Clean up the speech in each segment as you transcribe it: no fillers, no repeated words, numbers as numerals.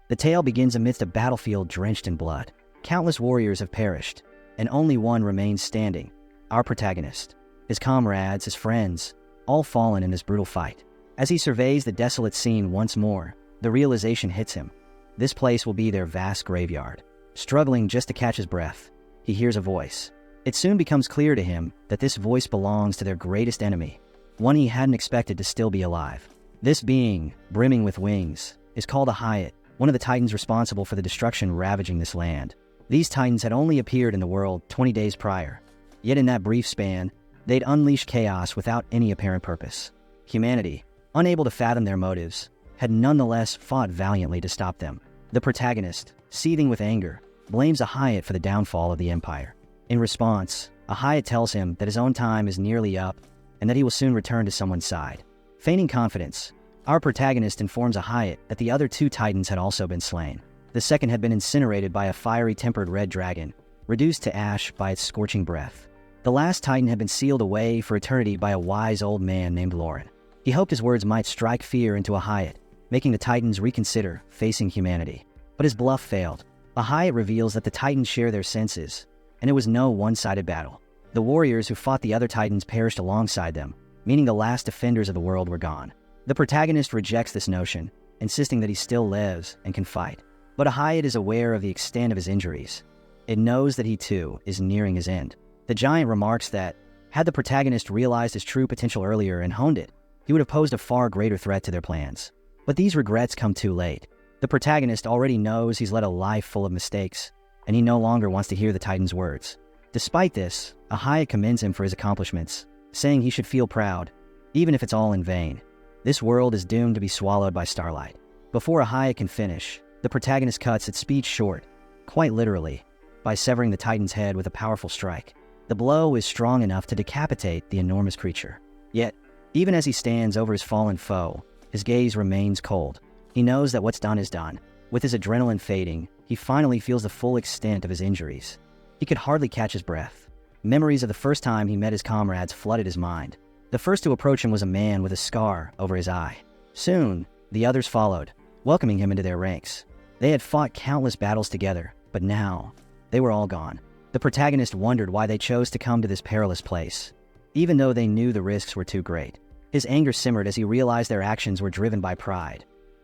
The tale begins amidst a battlefield drenched in blood. Countless warriors have perished, and only one remains standing, our protagonist. His comrades, his friends, all fallen in this brutal fight. As he surveys the desolate scene once more, the realization hits him. This place will be their vast graveyard. Struggling just to catch his breath, he hears a voice. It soon becomes clear to him that this voice belongs to their greatest enemy, one he hadn't expected to still be alive. This being, brimming with wings, is called a Hyatt, one of the titans responsible for the destruction ravaging this land. These titans had only appeared in the world 20 days prior, yet in that brief span, they'd unleashed chaos without any apparent purpose. Humanity, unable to fathom their motives, had nonetheless fought valiantly to stop them. The protagonist, seething with anger, blames a Hyatt for the downfall of the Empire. In response, a Hyatt tells him that his own time is nearly up and that he will soon return to someone's side. Feigning confidence, our protagonist informs a Hyatt that the other two titans had also been slain. The second had been incinerated by a fiery-tempered red dragon, reduced to ash by its scorching breath. The last titan had been sealed away for eternity by a wise old man named Loren. He hoped his words might strike fear into a Hyatt, making the titans reconsider facing humanity. But his bluff failed. A Hyatt reveals that the titans share their senses, and it was no one-sided battle. The warriors who fought the other titans perished alongside them, meaning the last defenders of the world were gone. The protagonist rejects this notion, insisting that he still lives and can fight. But a Hyatt is aware of the extent of his injuries. It knows that he too is nearing his end. The giant remarks that, had the protagonist realized his true potential earlier and honed it, he would have posed a far greater threat to their plans. But these regrets come too late. The protagonist already knows he's led a life full of mistakes, and he no longer wants to hear the Titan's words. Despite this, a Hyatt commends him for his accomplishments, saying he should feel proud, even if it's all in vain. This world is doomed to be swallowed by starlight. Before a Hyatt can finish, the protagonist cuts its speech short, quite literally, by severing the Titan's head with a powerful strike. The blow is strong enough to decapitate the enormous creature. Yet, even as he stands over his fallen foe, his gaze remains cold. He knows that what's done is done. With his adrenaline fading, he finally feels the full extent of his injuries. He could hardly catch his breath. Memories of the first time he met his comrades flooded his mind. The first to approach him was a man with a scar over his eye. Soon, the others followed, welcoming him into their ranks. They had fought countless battles together, but now, they were all gone. The protagonist wondered why they chose to come to this perilous place, even though they knew the risks were too great. His anger simmered as he realized their actions were driven by pride,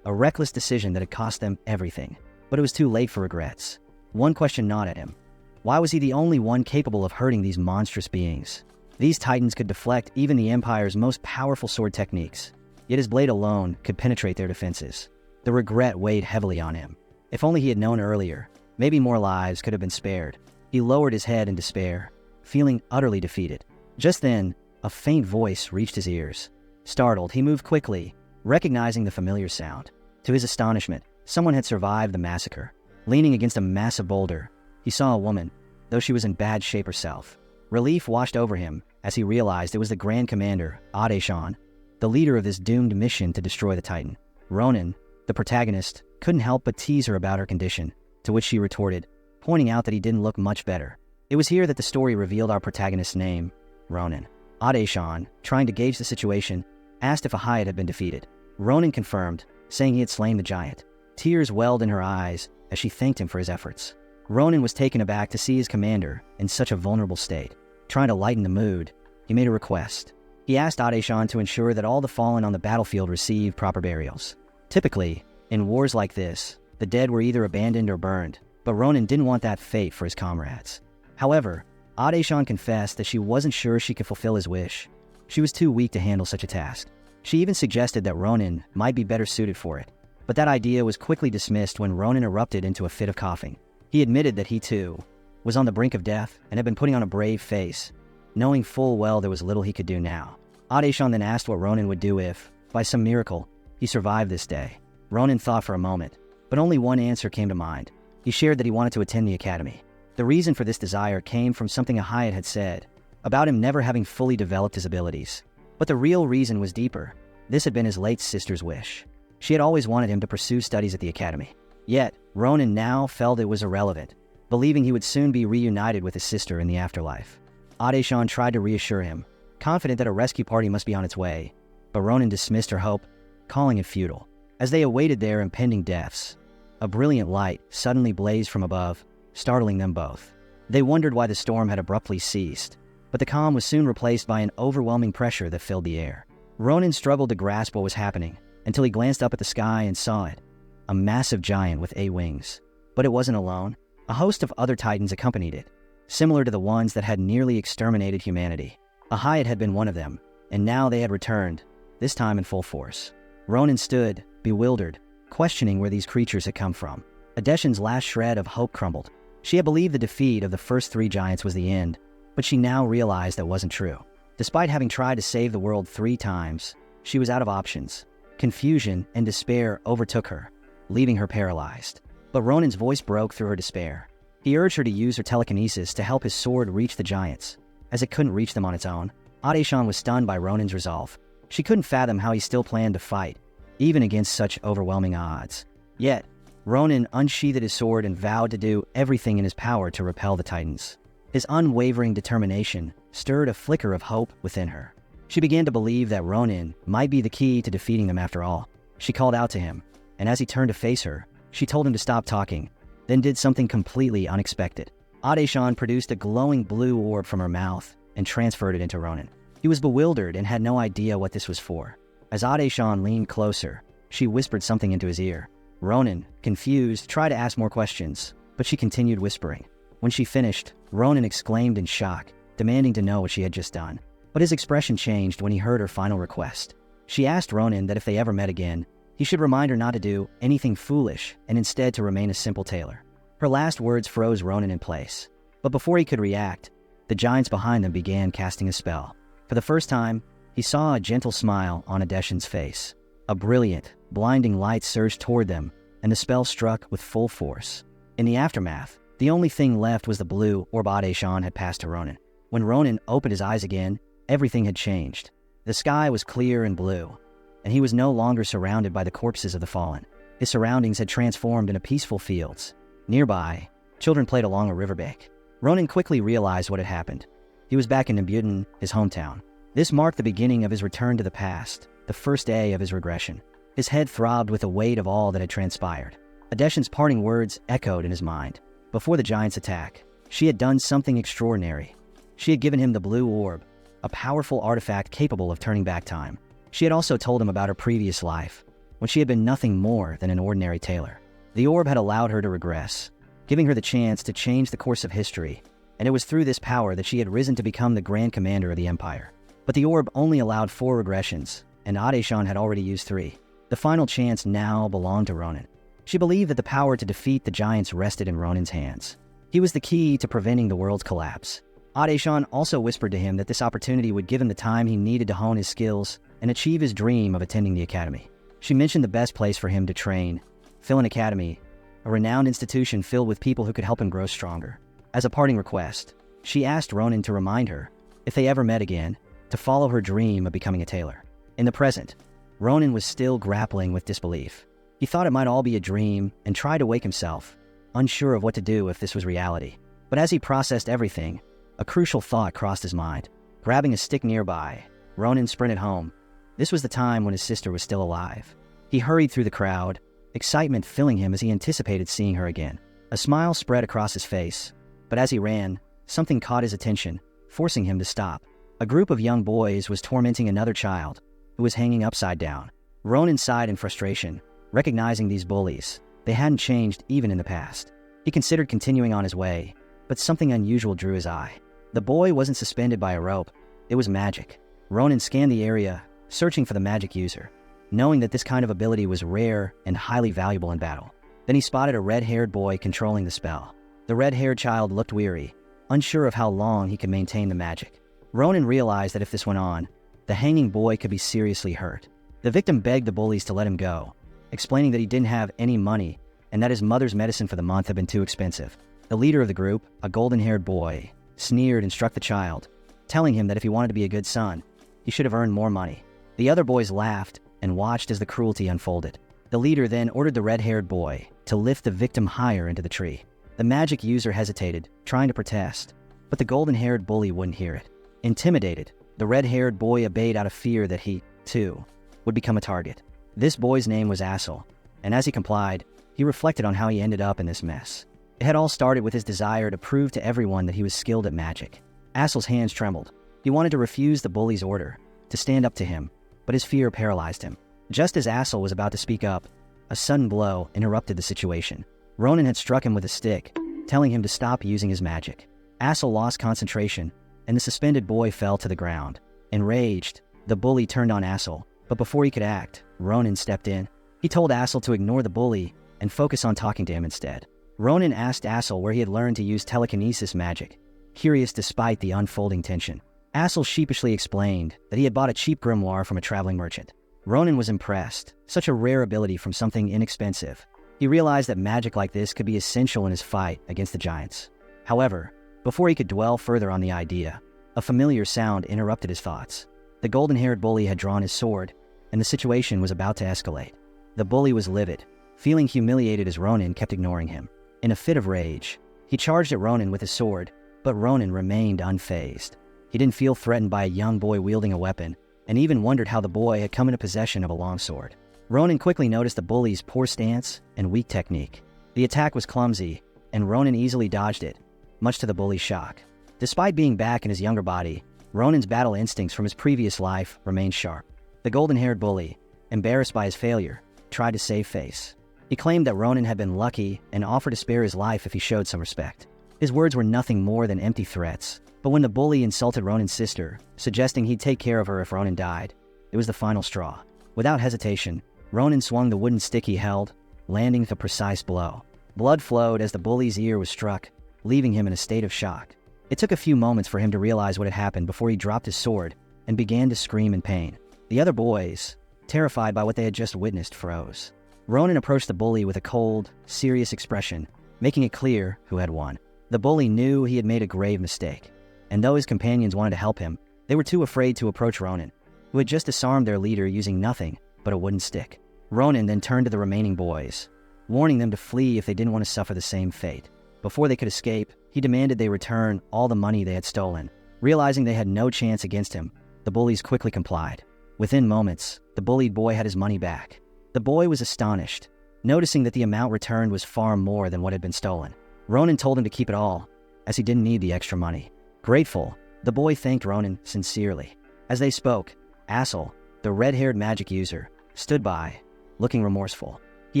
a reckless decision that had cost them everything. But it was too late for regrets. One question gnawed at him. Why was he the only one capable of hurting these monstrous beings? These titans could deflect even the Empire's most powerful sword techniques, yet his blade alone could penetrate their defenses. The regret weighed heavily on him. If only he had known earlier, maybe more lives could have been spared. He lowered his head in despair, feeling utterly defeated. Just then, a faint voice reached his ears. Startled, he moved quickly, recognizing the familiar sound. To his astonishment, someone had survived the massacre. Leaning against a massive boulder, he saw a woman, though she was in bad shape herself. Relief washed over him as he realized it was the Grand Commander, Adeshan, the leader of this doomed mission to destroy the Titan. Ronan, the protagonist, couldn't help but tease her about her condition, to which she retorted, pointing out that he didn't look much better. It was here that the story revealed our protagonist's name, Ronan. Adeshan, trying to gauge the situation, asked if a Hyatt had been defeated. Ronan confirmed, saying he had slain the giant. Tears welled in her eyes as she thanked him for his efforts. Ronan was taken aback to see his commander in such a vulnerable state. Trying to lighten the mood, he made a request. He asked Adeshan to ensure that all the fallen on the battlefield received proper burials. Typically, in wars like this, the dead were either abandoned or burned, but Ronan didn't want that fate for his comrades. However, Adeshan confessed that she wasn't sure she could fulfill his wish. She was too weak to handle such a task. She even suggested that Ronan might be better suited for it, but that idea was quickly dismissed when Ronan erupted into a fit of coughing. He admitted that he too was on the brink of death and had been putting on a brave face, knowing full well there was little he could do now. Adeshan then asked what Ronan would do if, by some miracle, he survived this day. Ronan thought for a moment, but only one answer came to mind. He shared that he wanted to attend the academy. The reason for this desire came from something a Hyatt had said, about him never having fully developed his abilities. But the real reason was deeper. This had been his late sister's wish. She had always wanted him to pursue studies at the academy. Yet, Ronan now felt it was irrelevant, believing he would soon be reunited with his sister in the afterlife. Adeshan tried to reassure him, confident that a rescue party must be on its way, but Ronan dismissed her hope, calling it futile. As they awaited their impending deaths, A brilliant light suddenly blazed from above, startling them both. They wondered why the storm had abruptly ceased, but the calm was soon replaced by an overwhelming pressure that filled the air. Ronan struggled to grasp what was happening until he glanced up at the sky and saw it. A massive giant with 8 wings. But it wasn't alone. A host of other titans accompanied it, similar to the ones that had nearly exterminated humanity. Ahayat had been one of them, and now they had returned, this time in full force. Ronan stood, bewildered, questioning where these creatures had come from. Adeshan's last shred of hope crumbled. She had believed the defeat of the first 3 giants was the end, but she now realized that wasn't true. Despite having tried to save the world 3 times, she was out of options. Confusion and despair overtook her, leaving her paralyzed. But Ronan's voice broke through her despair. He urged her to use her telekinesis to help his sword reach the giants, as it couldn't reach them on its own. Adeshan was stunned by Ronan's resolve. She couldn't fathom how he still planned to fight, even against such overwhelming odds. Yet, Ronan unsheathed his sword and vowed to do everything in his power to repel the titans. His unwavering determination stirred a flicker of hope within her. She began to believe that Ronan might be the key to defeating them after all. She called out to him, and as he turned to face her, she told him to stop talking, then did something completely unexpected. Adeshan produced a glowing blue orb from her mouth and transferred it into Ronan. He was bewildered and had no idea what this was for. As Adeshan leaned closer, she whispered something into his ear. Ronan, confused, tried to ask more questions, but she continued whispering. When she finished, Ronan exclaimed in shock, demanding to know what she had just done. But his expression changed when he heard her final request. She asked Ronan that if they ever met again, he should remind her not to do anything foolish and instead to remain a simple tailor. Her last words froze Ronan in place. But before he could react, the giants behind them began casting a spell. For the first time, he saw a gentle smile on Adeshan's face. A brilliant, blinding light surged toward them, and the spell struck with full force. In the aftermath, the only thing left was the blue orb Adeshan had passed to Ronan. When Ronan opened his eyes again, everything had changed. The sky was clear and blue, and he was no longer surrounded by the corpses of the fallen. His surroundings had transformed into peaceful fields. Nearby, children played along a riverbank. Ronan quickly realized what had happened. He was back in Nabuden, his hometown. This marked the beginning of his return to the past, the first day of his regression. His head throbbed with the weight of all that had transpired. Adeshan's parting words echoed in his mind. Before the giant's attack, she had done something extraordinary. She had given him the blue orb, a powerful artifact capable of turning back time. She had also told him about her previous life, when she had been nothing more than an ordinary tailor. The orb had allowed her to regress, giving her the chance to change the course of history, and it was through this power that she had risen to become the Grand Commander of the Empire. But the orb only allowed 4 regressions, and Adeshan had already used 3. The final chance now belonged to Ronan. She believed that the power to defeat the giants rested in Ronan's hands. He was the key to preventing the world's collapse. Adeshan also whispered to him that this opportunity would give him the time he needed to hone his skills and achieve his dream of attending the academy. She mentioned the best place for him to train, Philin Academy, a renowned institution filled with people who could help him grow stronger. As a parting request, she asked Ronan to remind her, if they ever met again, to follow her dream of becoming a tailor. In the present, Ronan was still grappling with disbelief. He thought it might all be a dream and tried to wake himself, unsure of what to do if this was reality. But as he processed everything, a crucial thought crossed his mind. Grabbing a stick nearby, Ronan sprinted home. This was the time when his sister was still alive. He hurried through the crowd, excitement filling him as he anticipated seeing her again. A smile spread across his face, but as he ran, something caught his attention, forcing him to stop. A group of young boys was tormenting another child, who was hanging upside down. Ronan sighed in frustration, recognizing these bullies. They hadn't changed even in the past. He considered continuing on his way, but something unusual drew his eye. The boy wasn't suspended by a rope, it was magic. Ronan scanned the area, searching for the magic user, knowing that this kind of ability was rare and highly valuable in battle. Then he spotted a red-haired boy controlling the spell. The red-haired child looked weary, unsure of how long he could maintain the magic. Ronan realized that if this went on, the hanging boy could be seriously hurt. The victim begged the bullies to let him go, explaining that he didn't have any money and that his mother's medicine for the month had been too expensive. The leader of the group, a golden-haired boy, sneered and struck the child, telling him that if he wanted to be a good son, he should have earned more money. The other boys laughed and watched as the cruelty unfolded. The leader then ordered the red-haired boy to lift the victim higher into the tree. The magic user hesitated, trying to protest, but the golden-haired bully wouldn't hear it. Intimidated, the red-haired boy obeyed out of fear that he, too, would become a target. This boy's name was Assel, and as he complied, he reflected on how he ended up in this mess. It had all started with his desire to prove to everyone that he was skilled at magic. Asel's hands trembled. He wanted to refuse the bully's order, to stand up to him, but his fear paralyzed him. Just as Asel was about to speak up, a sudden blow interrupted the situation. Ronan had struck him with a stick, telling him to stop using his magic. Asel lost concentration, and the suspended boy fell to the ground. Enraged, the bully turned on Asel, but before he could act, Ronan stepped in. He told Asel to ignore the bully and focus on talking to him instead. Ronan asked Asel where he had learned to use telekinesis magic, curious despite the unfolding tension. Asel sheepishly explained that he had bought a cheap grimoire from a traveling merchant. Ronan was impressed, such a rare ability from something inexpensive. He realized that magic like this could be essential in his fight against the giants. However, before he could dwell further on the idea, a familiar sound interrupted his thoughts. The golden-haired bully had drawn his sword, and the situation was about to escalate. The bully was livid, feeling humiliated as Ronan kept ignoring him. In a fit of rage, he charged at Ronan with his sword, but Ronan remained unfazed. He didn't feel threatened by a young boy wielding a weapon, and even wondered how the boy had come into possession of a longsword. Ronan quickly noticed the bully's poor stance and weak technique. The attack was clumsy, and Ronan easily dodged it, much to the bully's shock. Despite being back in his younger body, Ronan's battle instincts from his previous life remained sharp. The golden-haired bully, embarrassed by his failure, tried to save face. He claimed that Ronan had been lucky and offered to spare his life if he showed some respect. His words were nothing more than empty threats, but when the bully insulted Ronan's sister, suggesting he'd take care of her if Ronan died, it was the final straw. Without hesitation, Ronan swung the wooden stick he held, landing with a precise blow. Blood flowed as the bully's ear was struck, leaving him in a state of shock. It took a few moments for him to realize what had happened before he dropped his sword and began to scream in pain. The other boys, terrified by what they had just witnessed, froze. Ronan approached the bully with a cold, serious expression, making it clear who had won. The bully knew he had made a grave mistake, and though his companions wanted to help him, they were too afraid to approach Ronan, who had just disarmed their leader using nothing but a wooden stick. Ronan then turned to the remaining boys, warning them to flee if they didn't want to suffer the same fate. Before they could escape, he demanded they return all the money they had stolen. Realizing they had no chance against him, the bullies quickly complied. Within moments, the bullied boy had his money back. The boy was astonished, noticing that the amount returned was far more than what had been stolen. Ronan told him to keep it all, as he didn't need the extra money. Grateful, the boy thanked Ronan sincerely. As they spoke, Asel, the red-haired magic user, stood by, looking remorseful. He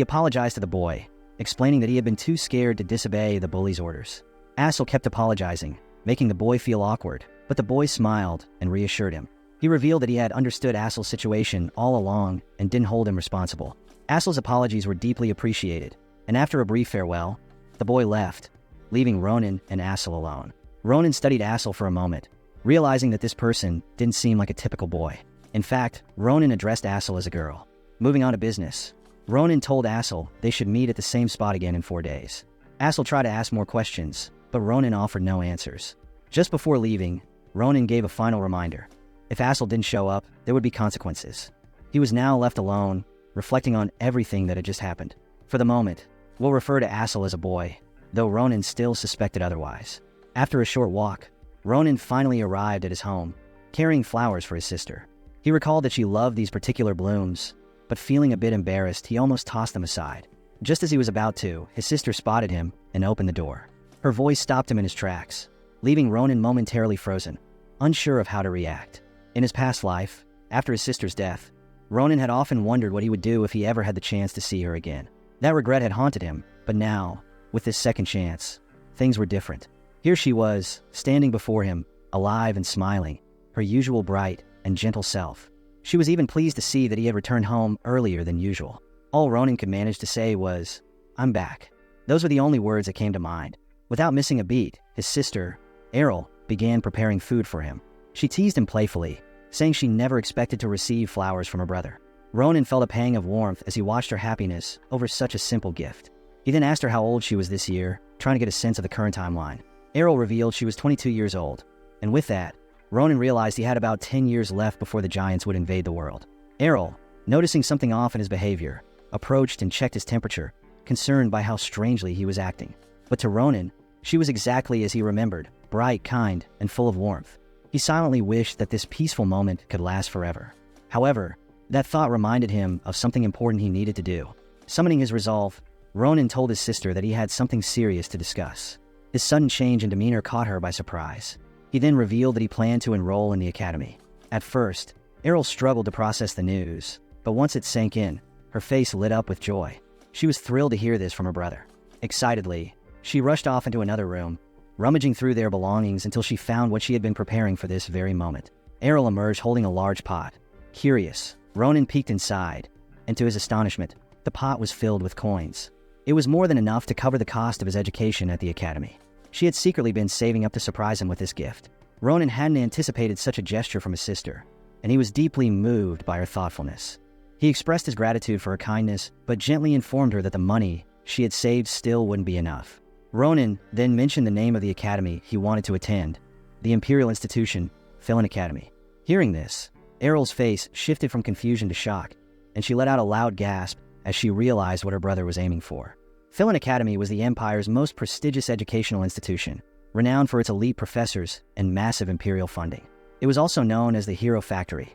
apologized to the boy, explaining that he had been too scared to disobey the bully's orders. Asel kept apologizing, making the boy feel awkward, but the boy smiled and reassured him. He revealed that he had understood Asel's situation all along and didn't hold him responsible. Asel's apologies were deeply appreciated, and after a brief farewell, the boy left, leaving Ronan and Asel alone. Ronan studied Asel for a moment, realizing that this person didn't seem like a typical boy. In fact, Ronan addressed Asel as a girl. Moving on to business, Ronan told Asel they should meet at the same spot again in 4 days. Asel tried to ask more questions, but Ronan offered no answers. Just before leaving, Ronan gave a final reminder. If Asel didn't show up, there would be consequences. He was now left alone, reflecting on everything that had just happened. For the moment, we'll refer to Asel as a boy, though Ronan still suspected otherwise. After a short walk, Ronan finally arrived at his home, carrying flowers for his sister. He recalled that she loved these particular blooms, but feeling a bit embarrassed, he almost tossed them aside. Just as he was about to, his sister spotted him and opened the door. Her voice stopped him in his tracks, leaving Ronan momentarily frozen, unsure of how to react. In his past life, after his sister's death, Ronan had often wondered what he would do if he ever had the chance to see her again. That regret had haunted him, but now, with this second chance, things were different. Here she was, standing before him, alive and smiling, her usual bright and gentle self. She was even pleased to see that he had returned home earlier than usual. All Ronan could manage to say was, "I'm back." Those were the only words that came to mind. Without missing a beat, his sister, Errol, began preparing food for him. She teased him playfully, saying she never expected to receive flowers from her brother. Ronan felt a pang of warmth as he watched her happiness over such a simple gift. He then asked her how old she was this year, trying to get a sense of the current timeline. Errol revealed she was 22 years old, and with that, Ronan realized he had about 10 years left before the giants would invade the world. Errol, noticing something off in his behavior, approached and checked his temperature, concerned by how strangely he was acting. But to Ronan, she was exactly as he remembered, bright, kind, and full of warmth. He silently wished that this peaceful moment could last forever. However, that thought reminded him of something important he needed to do. Summoning his resolve, Ronan told his sister that he had something serious to discuss. His sudden change in demeanor caught her by surprise. He then revealed that he planned to enroll in the academy. At first, Errol struggled to process the news, but once it sank in, her face lit up with joy. She was thrilled to hear this from her brother. Excitedly, she rushed off into another room, rummaging through their belongings until she found what she had been preparing for this very moment. Errol emerged holding a large pot. Curious, Ronan peeked inside, and to his astonishment, the pot was filled with coins. It was more than enough to cover the cost of his education at the academy. She had secretly been saving up to surprise him with this gift. Ronan hadn't anticipated such a gesture from his sister, and he was deeply moved by her thoughtfulness. He expressed his gratitude for her kindness, but gently informed her that the money she had saved still wouldn't be enough. Ronan then mentioned the name of the academy he wanted to attend, the Imperial Institution, Philin Academy. Hearing this, Errol's face shifted from confusion to shock, and she let out a loud gasp as she realized what her brother was aiming for. Philin Academy was the Empire's most prestigious educational institution, renowned for its elite professors and massive imperial funding. It was also known as the Hero Factory.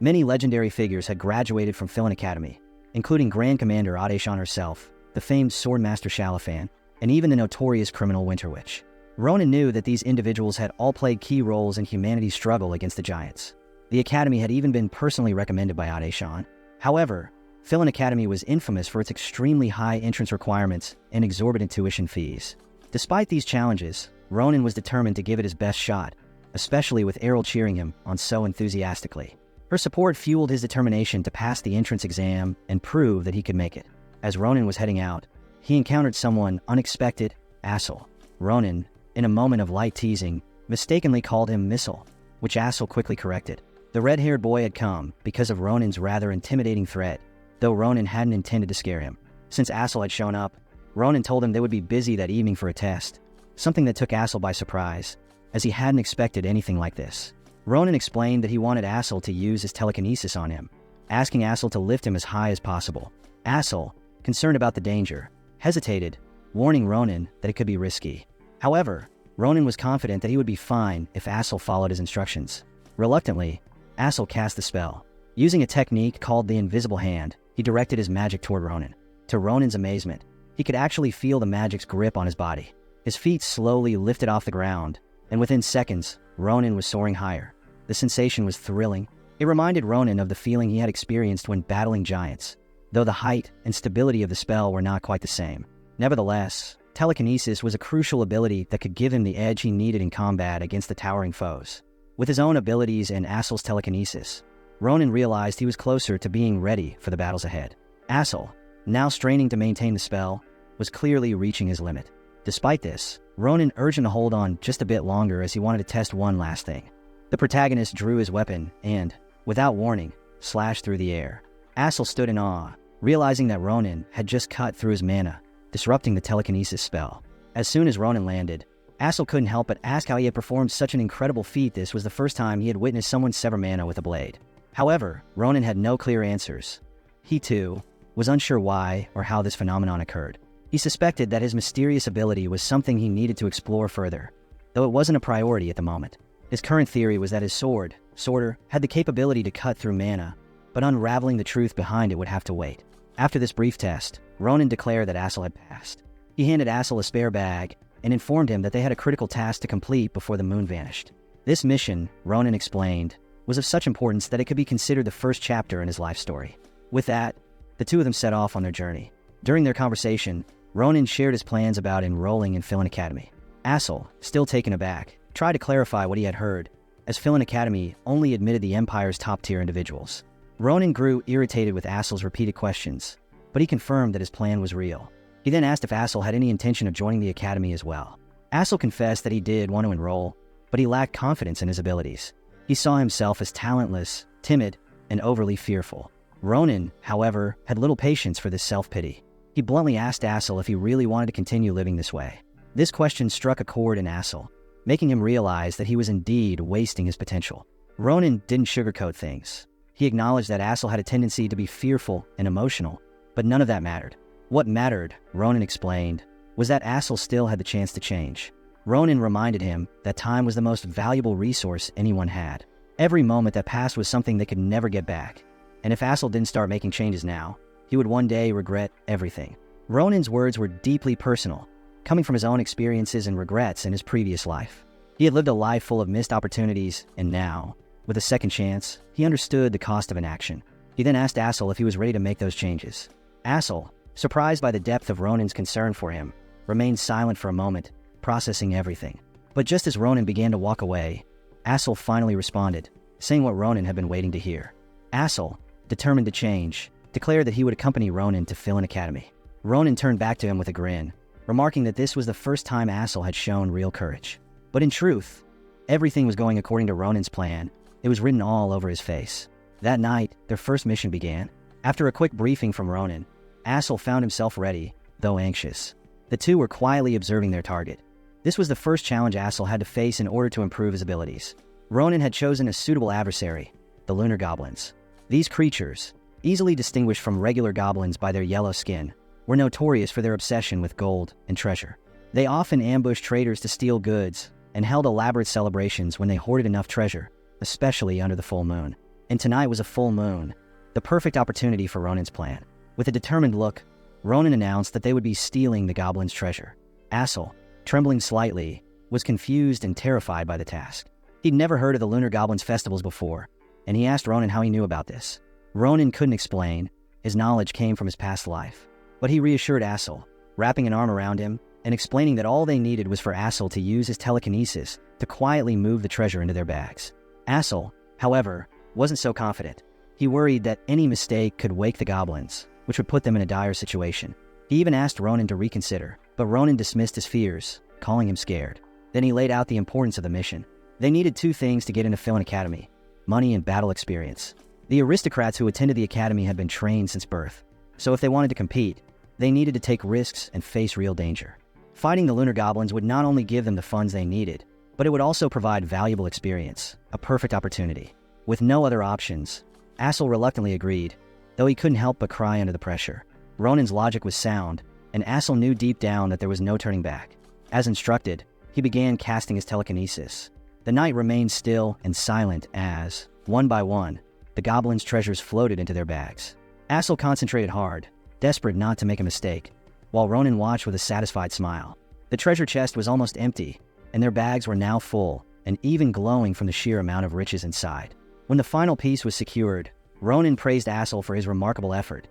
Many legendary figures had graduated from Philin Academy, including Grand Commander Adeshan herself, the famed Swordmaster Shalafan, and even the notorious criminal Winter Witch. Ronan knew that these individuals had all played key roles in humanity's struggle against the Giants. The academy had even been personally recommended by Adeshan. However, Philin Academy was infamous for its extremely high entrance requirements and exorbitant tuition fees. Despite these challenges, Ronan was determined to give it his best shot, especially with Errol cheering him on so enthusiastically. Her support fueled his determination to pass the entrance exam and prove that he could make it. As Ronan was heading out, he encountered someone unexpected, Assel. Ronan, in a moment of light teasing, mistakenly called him Missile, which Assel quickly corrected. The red-haired boy had come because of Ronan's rather intimidating threat, though Ronan hadn't intended to scare him. Since Assel had shown up, Ronan told him they would be busy that evening for a test, something that took Assel by surprise, as he hadn't expected anything like this. Ronan explained that he wanted Assel to use his telekinesis on him, asking Assel to lift him as high as possible. Assel, concerned about the danger, hesitated, warning Ronan that it could be risky. However, Ronan was confident that he would be fine if Assel followed his instructions. Reluctantly, Assel cast the spell. Using a technique called the Invisible Hand, he directed his magic toward Ronan. To Ronan's amazement, he could actually feel the magic's grip on his body. His feet slowly lifted off the ground, and within seconds, Ronan was soaring higher. The sensation was thrilling. It reminded Ronan of the feeling he had experienced when battling giants, though the height and stability of the spell were not quite the same. Nevertheless, telekinesis was a crucial ability that could give him the edge he needed in combat against the towering foes. With his own abilities and Assel's telekinesis, Ronan realized he was closer to being ready for the battles ahead. Assel, now straining to maintain the spell, was clearly reaching his limit. Despite this, Ronan urged him to hold on just a bit longer as he wanted to test one last thing. The protagonist drew his weapon and, without warning, slashed through the air. Assel stood in awe, realizing that Ronan had just cut through his mana, disrupting the telekinesis spell. As soon as Ronan landed, Assel couldn't help but ask how he had performed such an incredible feat. This was the first time he had witnessed someone sever mana with a blade. However, Ronan had no clear answers. He, too, was unsure why or how this phenomenon occurred. He suspected that his mysterious ability was something he needed to explore further, though it wasn't a priority at the moment. His current theory was that his sword, Sworder, had the capability to cut through mana, but unraveling the truth behind it would have to wait. After this brief test, Ronan declared that Assel had passed. He handed Assel a spare bag and informed him that they had a critical task to complete before the moon vanished. This mission, Ronan explained, was of such importance that it could be considered the first chapter in his life story. With that, the two of them set off on their journey. During their conversation, Ronan shared his plans about enrolling in Philin Academy. Assel, still taken aback, tried to clarify what he had heard, as Philin Academy only admitted the Empire's top-tier individuals. Ronan grew irritated with Assel's repeated questions, but he confirmed that his plan was real. He then asked if Assel had any intention of joining the Academy as well. Assel confessed that he did want to enroll, but he lacked confidence in his abilities. He saw himself as talentless, timid, and overly fearful. Ronan, however, had little patience for this self-pity. He bluntly asked Assel if he really wanted to continue living this way. This question struck a chord in Assel, making him realize that he was indeed wasting his potential. Ronan didn't sugarcoat things. He acknowledged that Assel had a tendency to be fearful and emotional, but none of that mattered. What mattered, Ronan explained, was that Assel still had the chance to change. Ronan reminded him that time was the most valuable resource anyone had. Every moment that passed was something they could never get back, and if Assel didn't start making changes now, he would one day regret everything. Ronan's words were deeply personal, coming from his own experiences and regrets in his previous life. He had lived a life full of missed opportunities, and now, with a second chance, he understood the cost of inaction. He then asked Assel if he was ready to make those changes. Assel, surprised by the depth of Ronan's concern for him, remained silent for a moment, processing everything. But just as Ronan began to walk away, Assel finally responded, saying what Ronan had been waiting to hear. Assel, determined to change, declared that he would accompany Ronan to Philin Academy. Ronan turned back to him with a grin, remarking that this was the first time Assel had shown real courage. But in truth, everything was going according to Ronan's plan. It was written all over his face. That night, their first mission began. After a quick briefing from Ronan, Assel found himself ready, though anxious. The two were quietly observing their target. This was the first challenge Assel had to face in order to improve his abilities. Ronan had chosen a suitable adversary, the lunar goblins. These creatures, easily distinguished from regular goblins by their yellow skin, were notorious for their obsession with gold and treasure. They often ambushed traders to steal goods and held elaborate celebrations when they hoarded enough treasure, especially under the full moon. And tonight was a full moon, the perfect opportunity for Ronan's plan. With a determined look, Ronan announced that they would be stealing the goblins' treasure. Assel, trembling slightly, was confused and terrified by the task. He'd never heard of the lunar goblins' festivals before, and he asked Ronan how he knew about this. Ronan couldn't explain. His knowledge came from his past life. But he reassured Assel, wrapping an arm around him and explaining that all they needed was for Assel to use his telekinesis to quietly move the treasure into their bags. Assel, however, wasn't so confident. He worried that any mistake could wake the goblins, which would put them in a dire situation. He even asked Ronan to reconsider, but Ronan dismissed his fears, calling him scared. Then he laid out the importance of the mission. They needed two things to get into Philin Academy: money and battle experience. The aristocrats who attended the academy had been trained since birth, so if they wanted to compete, they needed to take risks and face real danger. Fighting the lunar goblins would not only give them the funds they needed, but it would also provide valuable experience, a perfect opportunity. With no other options, Assel reluctantly agreed, though he couldn't help but cry under the pressure. Ronan's logic was sound, and Assel knew deep down that there was no turning back. As instructed, he began casting his telekinesis. The night remained still and silent as, one by one, the goblins' treasures floated into their bags. Assel concentrated hard, desperate not to make a mistake, while Ronan watched with a satisfied smile. The treasure chest was almost empty, and their bags were now full and even glowing from the sheer amount of riches inside. When the final piece was secured, Ronan praised Assel for his remarkable effort,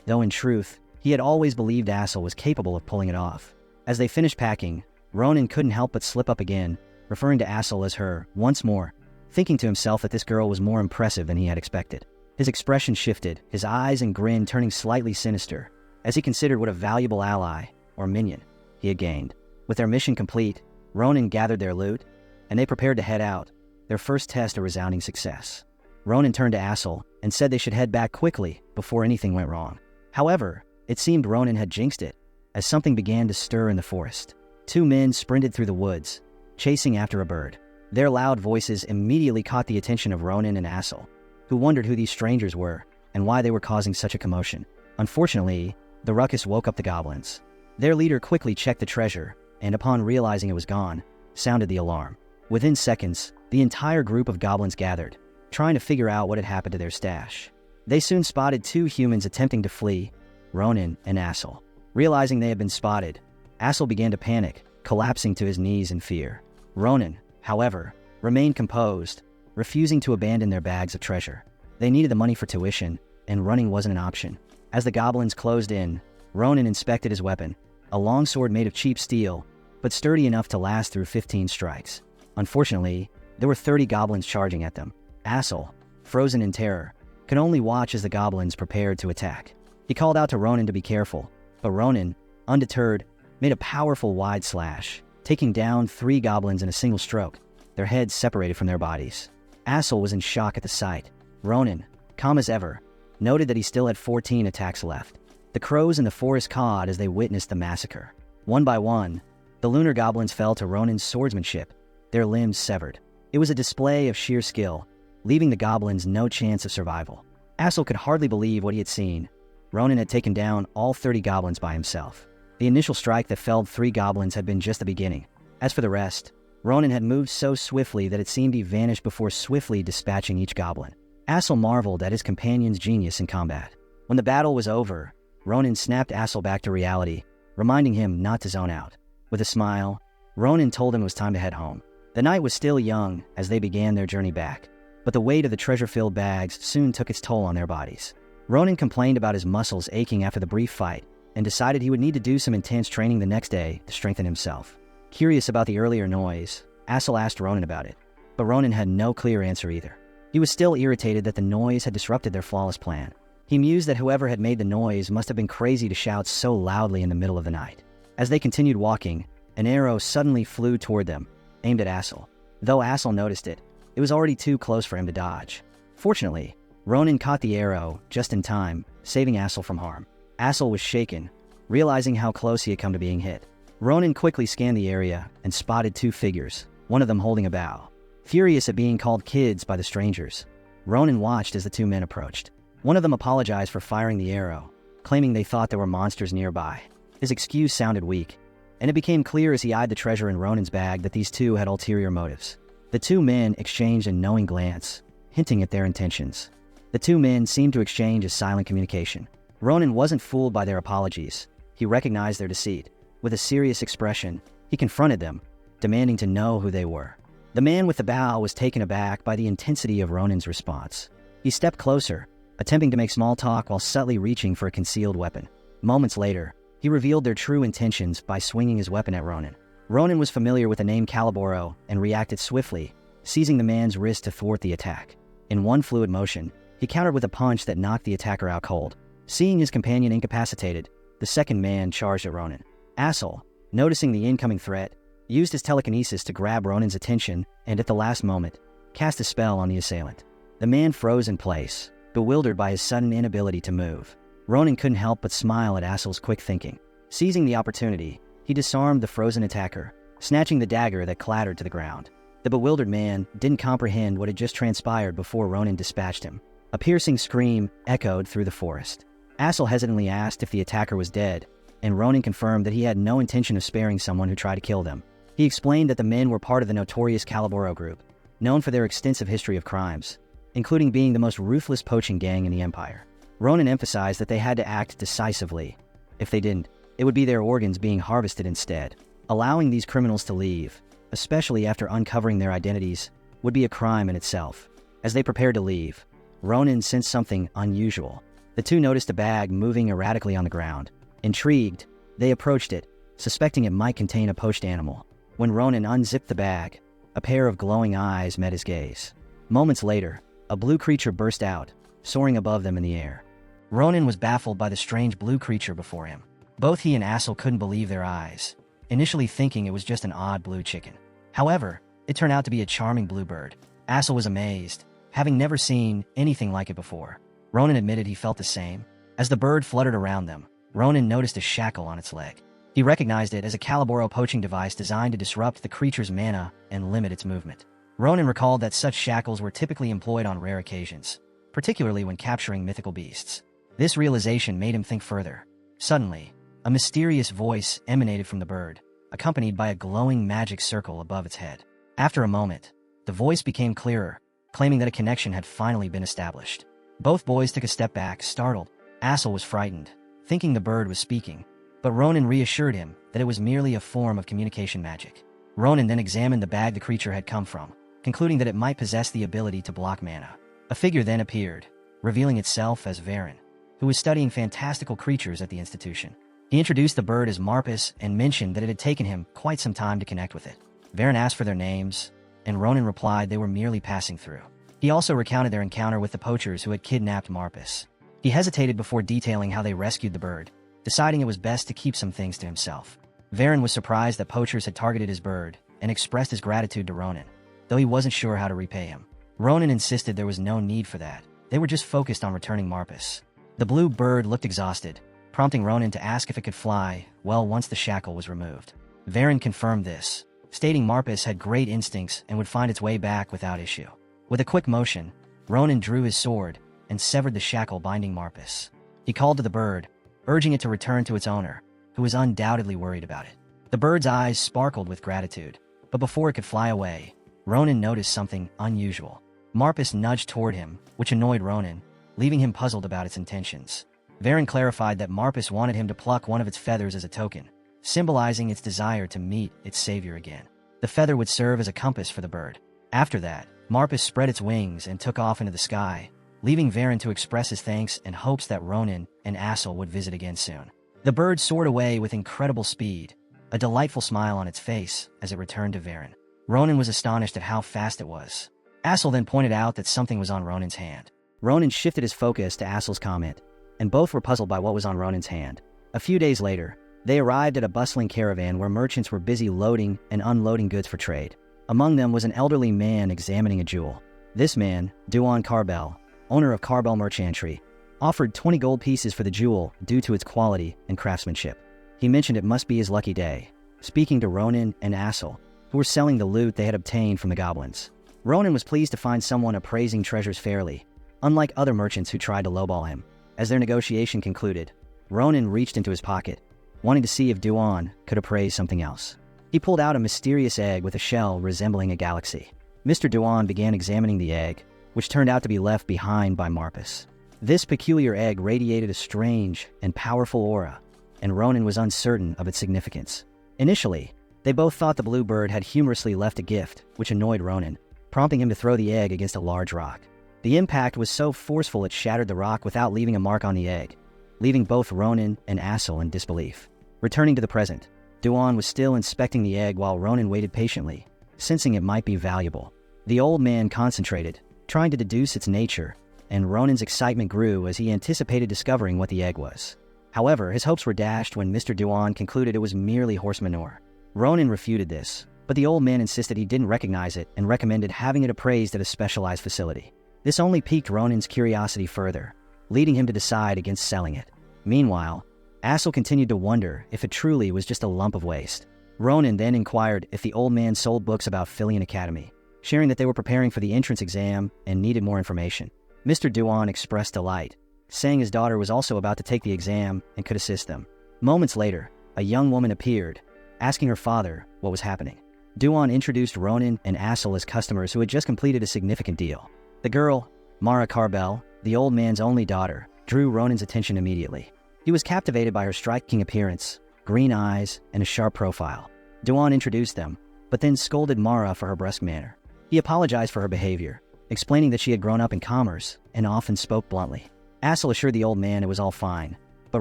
though in truth, he had always believed Assel was capable of pulling it off. As they finished packing, Ronan couldn't help but slip up again, referring to Assel as her, once more, thinking to himself that this girl was more impressive than he had expected. His expression shifted, his eyes and grin turning slightly sinister, as he considered what a valuable ally, or minion, he had gained. With their mission complete, Ronan gathered their loot, and they prepared to head out, their first test a resounding success. Ronan turned to Assel and said they should head back quickly before anything went wrong. However, it seemed Ronan had jinxed it, as something began to stir in the forest. Two men sprinted through the woods, chasing after a bird. Their loud voices immediately caught the attention of Ronan and Assel, who wondered who these strangers were and why they were causing such a commotion. Unfortunately, the ruckus woke up the goblins. Their leader quickly checked the treasure, and upon realizing it was gone, sounded the alarm. Within seconds, the entire group of goblins gathered, trying to figure out what had happened to their stash. They soon spotted two humans attempting to flee, Ronan and Assel. Realizing they had been spotted, Assel began to panic, collapsing to his knees in fear. Ronan, however, remained composed, refusing to abandon their bags of treasure. They needed the money for tuition, and running wasn't an option. As the goblins closed in, Ronan inspected his weapon, a longsword made of cheap steel, but sturdy enough to last through 15 strikes. Unfortunately, there were 30 goblins charging at them. Assel, frozen in terror, could only watch as the goblins prepared to attack. He called out to Ronan to be careful, but Ronan, undeterred, made a powerful wide slash, taking down 3 goblins in a single stroke, their heads separated from their bodies. Assel was in shock at the sight. Ronan, calm as ever, noted that he still had 14 attacks left. The crows in the forest cawed as they witnessed the massacre. One by one, the lunar goblins fell to Ronan's swordsmanship, their limbs severed. It was a display of sheer skill, leaving the goblins no chance of survival. Assel could hardly believe what he had seen. Ronan had taken down all 30 goblins by himself. The initial strike that felled 3 goblins had been just the beginning. As for the rest, Ronan had moved so swiftly that it seemed he vanished before swiftly dispatching each goblin. Assel marveled at his companion's genius in combat. When the battle was over, Ronan snapped Assel back to reality, reminding him not to zone out. With a smile, Ronan told him it was time to head home. The night was still young as they began their journey back, but the weight of the treasure-filled bags soon took its toll on their bodies. Ronan complained about his muscles aching after the brief fight and decided he would need to do some intense training the next day to strengthen himself. Curious about the earlier noise, Assel asked Ronan about it, but Ronan had no clear answer either. He was still irritated that the noise had disrupted their flawless plan. He mused that whoever had made the noise must have been crazy to shout so loudly in the middle of the night. As they continued walking, an arrow suddenly flew toward them, aimed at Assel. Though Assel noticed it, it was already too close for him to dodge. Fortunately, Ronan caught the arrow just in time, saving Assel from harm. Assel was shaken, realizing how close he had come to being hit. Ronan quickly scanned the area and spotted two figures, one of them holding a bow. Furious at being called kids by the strangers, Ronan watched as the two men approached. One of them apologized for firing the arrow, claiming they thought there were monsters nearby. His excuse sounded weak, and it became clear as he eyed the treasure in Ronan's bag that these two had ulterior motives. The two men exchanged a knowing glance, hinting at their intentions. The two men seemed to exchange a silent communication. Ronan wasn't fooled by their apologies. He recognized their deceit. With a serious expression, he confronted them, demanding to know who they were. The man with the bow was taken aback by the intensity of Ronan's response. He stepped closer, attempting to make small talk while subtly reaching for a concealed weapon. Moments later, he revealed their true intentions by swinging his weapon at Ronan. Ronan was familiar with the name Caliboro and reacted swiftly, seizing the man's wrist to thwart the attack. In one fluid motion, he countered with a punch that knocked the attacker out cold. Seeing his companion incapacitated, the second man charged at Ronan. Assel, noticing the incoming threat, used his telekinesis to grab Ronan's attention and at the last moment, cast a spell on the assailant. The man froze in place, bewildered by his sudden inability to move. Ronan couldn't help but smile at Assel's quick thinking. Seizing the opportunity, he disarmed the frozen attacker, snatching the dagger that clattered to the ground. The bewildered man didn't comprehend what had just transpired before Ronan dispatched him. A piercing scream echoed through the forest. Assel hesitantly asked if the attacker was dead, and Ronan confirmed that he had no intention of sparing someone who tried to kill them. He explained that the men were part of the notorious Caliboro group, known for their extensive history of crimes, including being the most ruthless poaching gang in the Empire. Ronan emphasized that they had to act decisively. If they didn't, it would be their organs being harvested instead. Allowing these criminals to leave, especially after uncovering their identities, would be a crime in itself. As they prepared to leave, Ronan sensed something unusual. The two noticed a bag moving erratically on the ground. Intrigued, they approached it, suspecting it might contain a poached animal. When Ronan unzipped the bag, a pair of glowing eyes met his gaze. Moments later, a blue creature burst out, soaring above them in the air. Ronan was baffled by the strange blue creature before him. Both he and Assel couldn't believe their eyes, initially thinking it was just an odd blue chicken. However, it turned out to be a charming blue bird. Assel was amazed, having never seen anything like it before. Ronan admitted he felt the same. As the bird fluttered around them, Ronan noticed a shackle on its leg. He recognized it as a Caliboro poaching device designed to disrupt the creature's mana and limit its movement. Ronan recalled that such shackles were typically employed on rare occasions, particularly when capturing mythical beasts. This realization made him think further. Suddenly, a mysterious voice emanated from the bird, accompanied by a glowing magic circle above its head. After a moment, the voice became clearer, claiming that a connection had finally been established. Both boys took a step back, startled. Assel was frightened, thinking the bird was speaking, but Ronan reassured him that it was merely a form of communication magic. Ronan then examined the bag the creature had come from, concluding that it might possess the ability to block mana. A figure then appeared, revealing itself as Varen, who was studying fantastical creatures at the institution. He introduced the bird as Marpus and mentioned that it had taken him quite some time to connect with it. Varen asked for their names, and Ronan replied they were merely passing through. He also recounted their encounter with the poachers who had kidnapped Marpus. He hesitated before detailing how they rescued the bird, deciding it was best to keep some things to himself. Varen was surprised that poachers had targeted his bird and expressed his gratitude to Ronan, though he wasn't sure how to repay him. Ronan insisted there was no need for that. They were just focused on returning Marpus. The blue bird looked exhausted, prompting Ronan to ask if it could fly well once the shackle was removed. Varen confirmed this, stating Marpus had great instincts and would find its way back without issue. With a quick motion, Ronan drew his sword and severed the shackle binding Marpus. He called to the bird, urging it to return to its owner, who was undoubtedly worried about it. The bird's eyes sparkled with gratitude, but before it could fly away, Ronan noticed something unusual. Marpus nudged toward him, which annoyed Ronan, leaving him puzzled about its intentions. Varen clarified that Marpus wanted him to pluck one of its feathers as a token, symbolizing its desire to meet its savior again. The feather would serve as a compass for the bird. After that, Marpus spread its wings and took off into the sky, leaving Varen to express his thanks and hopes that Ronan and Assel would visit again soon. The bird soared away with incredible speed, a delightful smile on its face as it returned to Varen. Ronan was astonished at how fast it was. Assel then pointed out that something was on Ronan's hand. Ronan shifted his focus to Assel's comment, and both were puzzled by what was on Ronan's hand. A few days later, they arrived at a bustling caravan where merchants were busy loading and unloading goods for trade. Among them was an elderly man examining a jewel. This man, Duan Carbel, owner of Carbel Merchantry, offered 20 gold pieces for the jewel due to its quality and craftsmanship. He mentioned it must be his lucky day, speaking to Ronan and Assel, who were selling the loot they had obtained from the goblins. Ronan was pleased to find someone appraising treasures fairly, unlike other merchants who tried to lowball him. As their negotiation concluded, Ronan reached into his pocket, wanting to see if Duan could appraise something else. He pulled out a mysterious egg with a shell resembling a galaxy. Mr. Duan began examining the egg, which turned out to be left behind by Marpus. This peculiar egg radiated a strange and powerful aura, and Ronan was uncertain of its significance. Initially, they both thought the blue bird had humorously left a gift, which annoyed Ronan, prompting him to throw the egg against a large rock. The impact was so forceful it shattered the rock without leaving a mark on the egg, leaving both Ronan and Assel in disbelief. Returning to the present, Duan was still inspecting the egg while Ronan waited patiently, sensing it might be valuable. The old man concentrated, trying to deduce its nature, and Ronan's excitement grew as he anticipated discovering what the egg was. However, his hopes were dashed when Mr. Duan concluded it was merely horse manure. Ronan refuted this, but the old man insisted he didn't recognize it and recommended having it appraised at a specialized facility. This only piqued Ronan's curiosity further, leading him to decide against selling it. Meanwhile, Assel continued to wonder if it truly was just a lump of waste. Ronan then inquired if the old man sold books about Filian Academy, sharing that they were preparing for the entrance exam and needed more information. Mr. Duan expressed delight, saying his daughter was also about to take the exam and could assist them. Moments later, a young woman appeared, asking her father what was happening. Duan introduced Ronan and Assel as customers who had just completed a significant deal. The girl, Mara Carbel, the old man's only daughter, drew Ronan's attention immediately. He was captivated by her striking appearance, green eyes, and a sharp profile. Duan introduced them, but then scolded Mara for her brusque manner. He apologized for her behavior, explaining that she had grown up in commerce and often spoke bluntly. Assel assured the old man it was all fine, but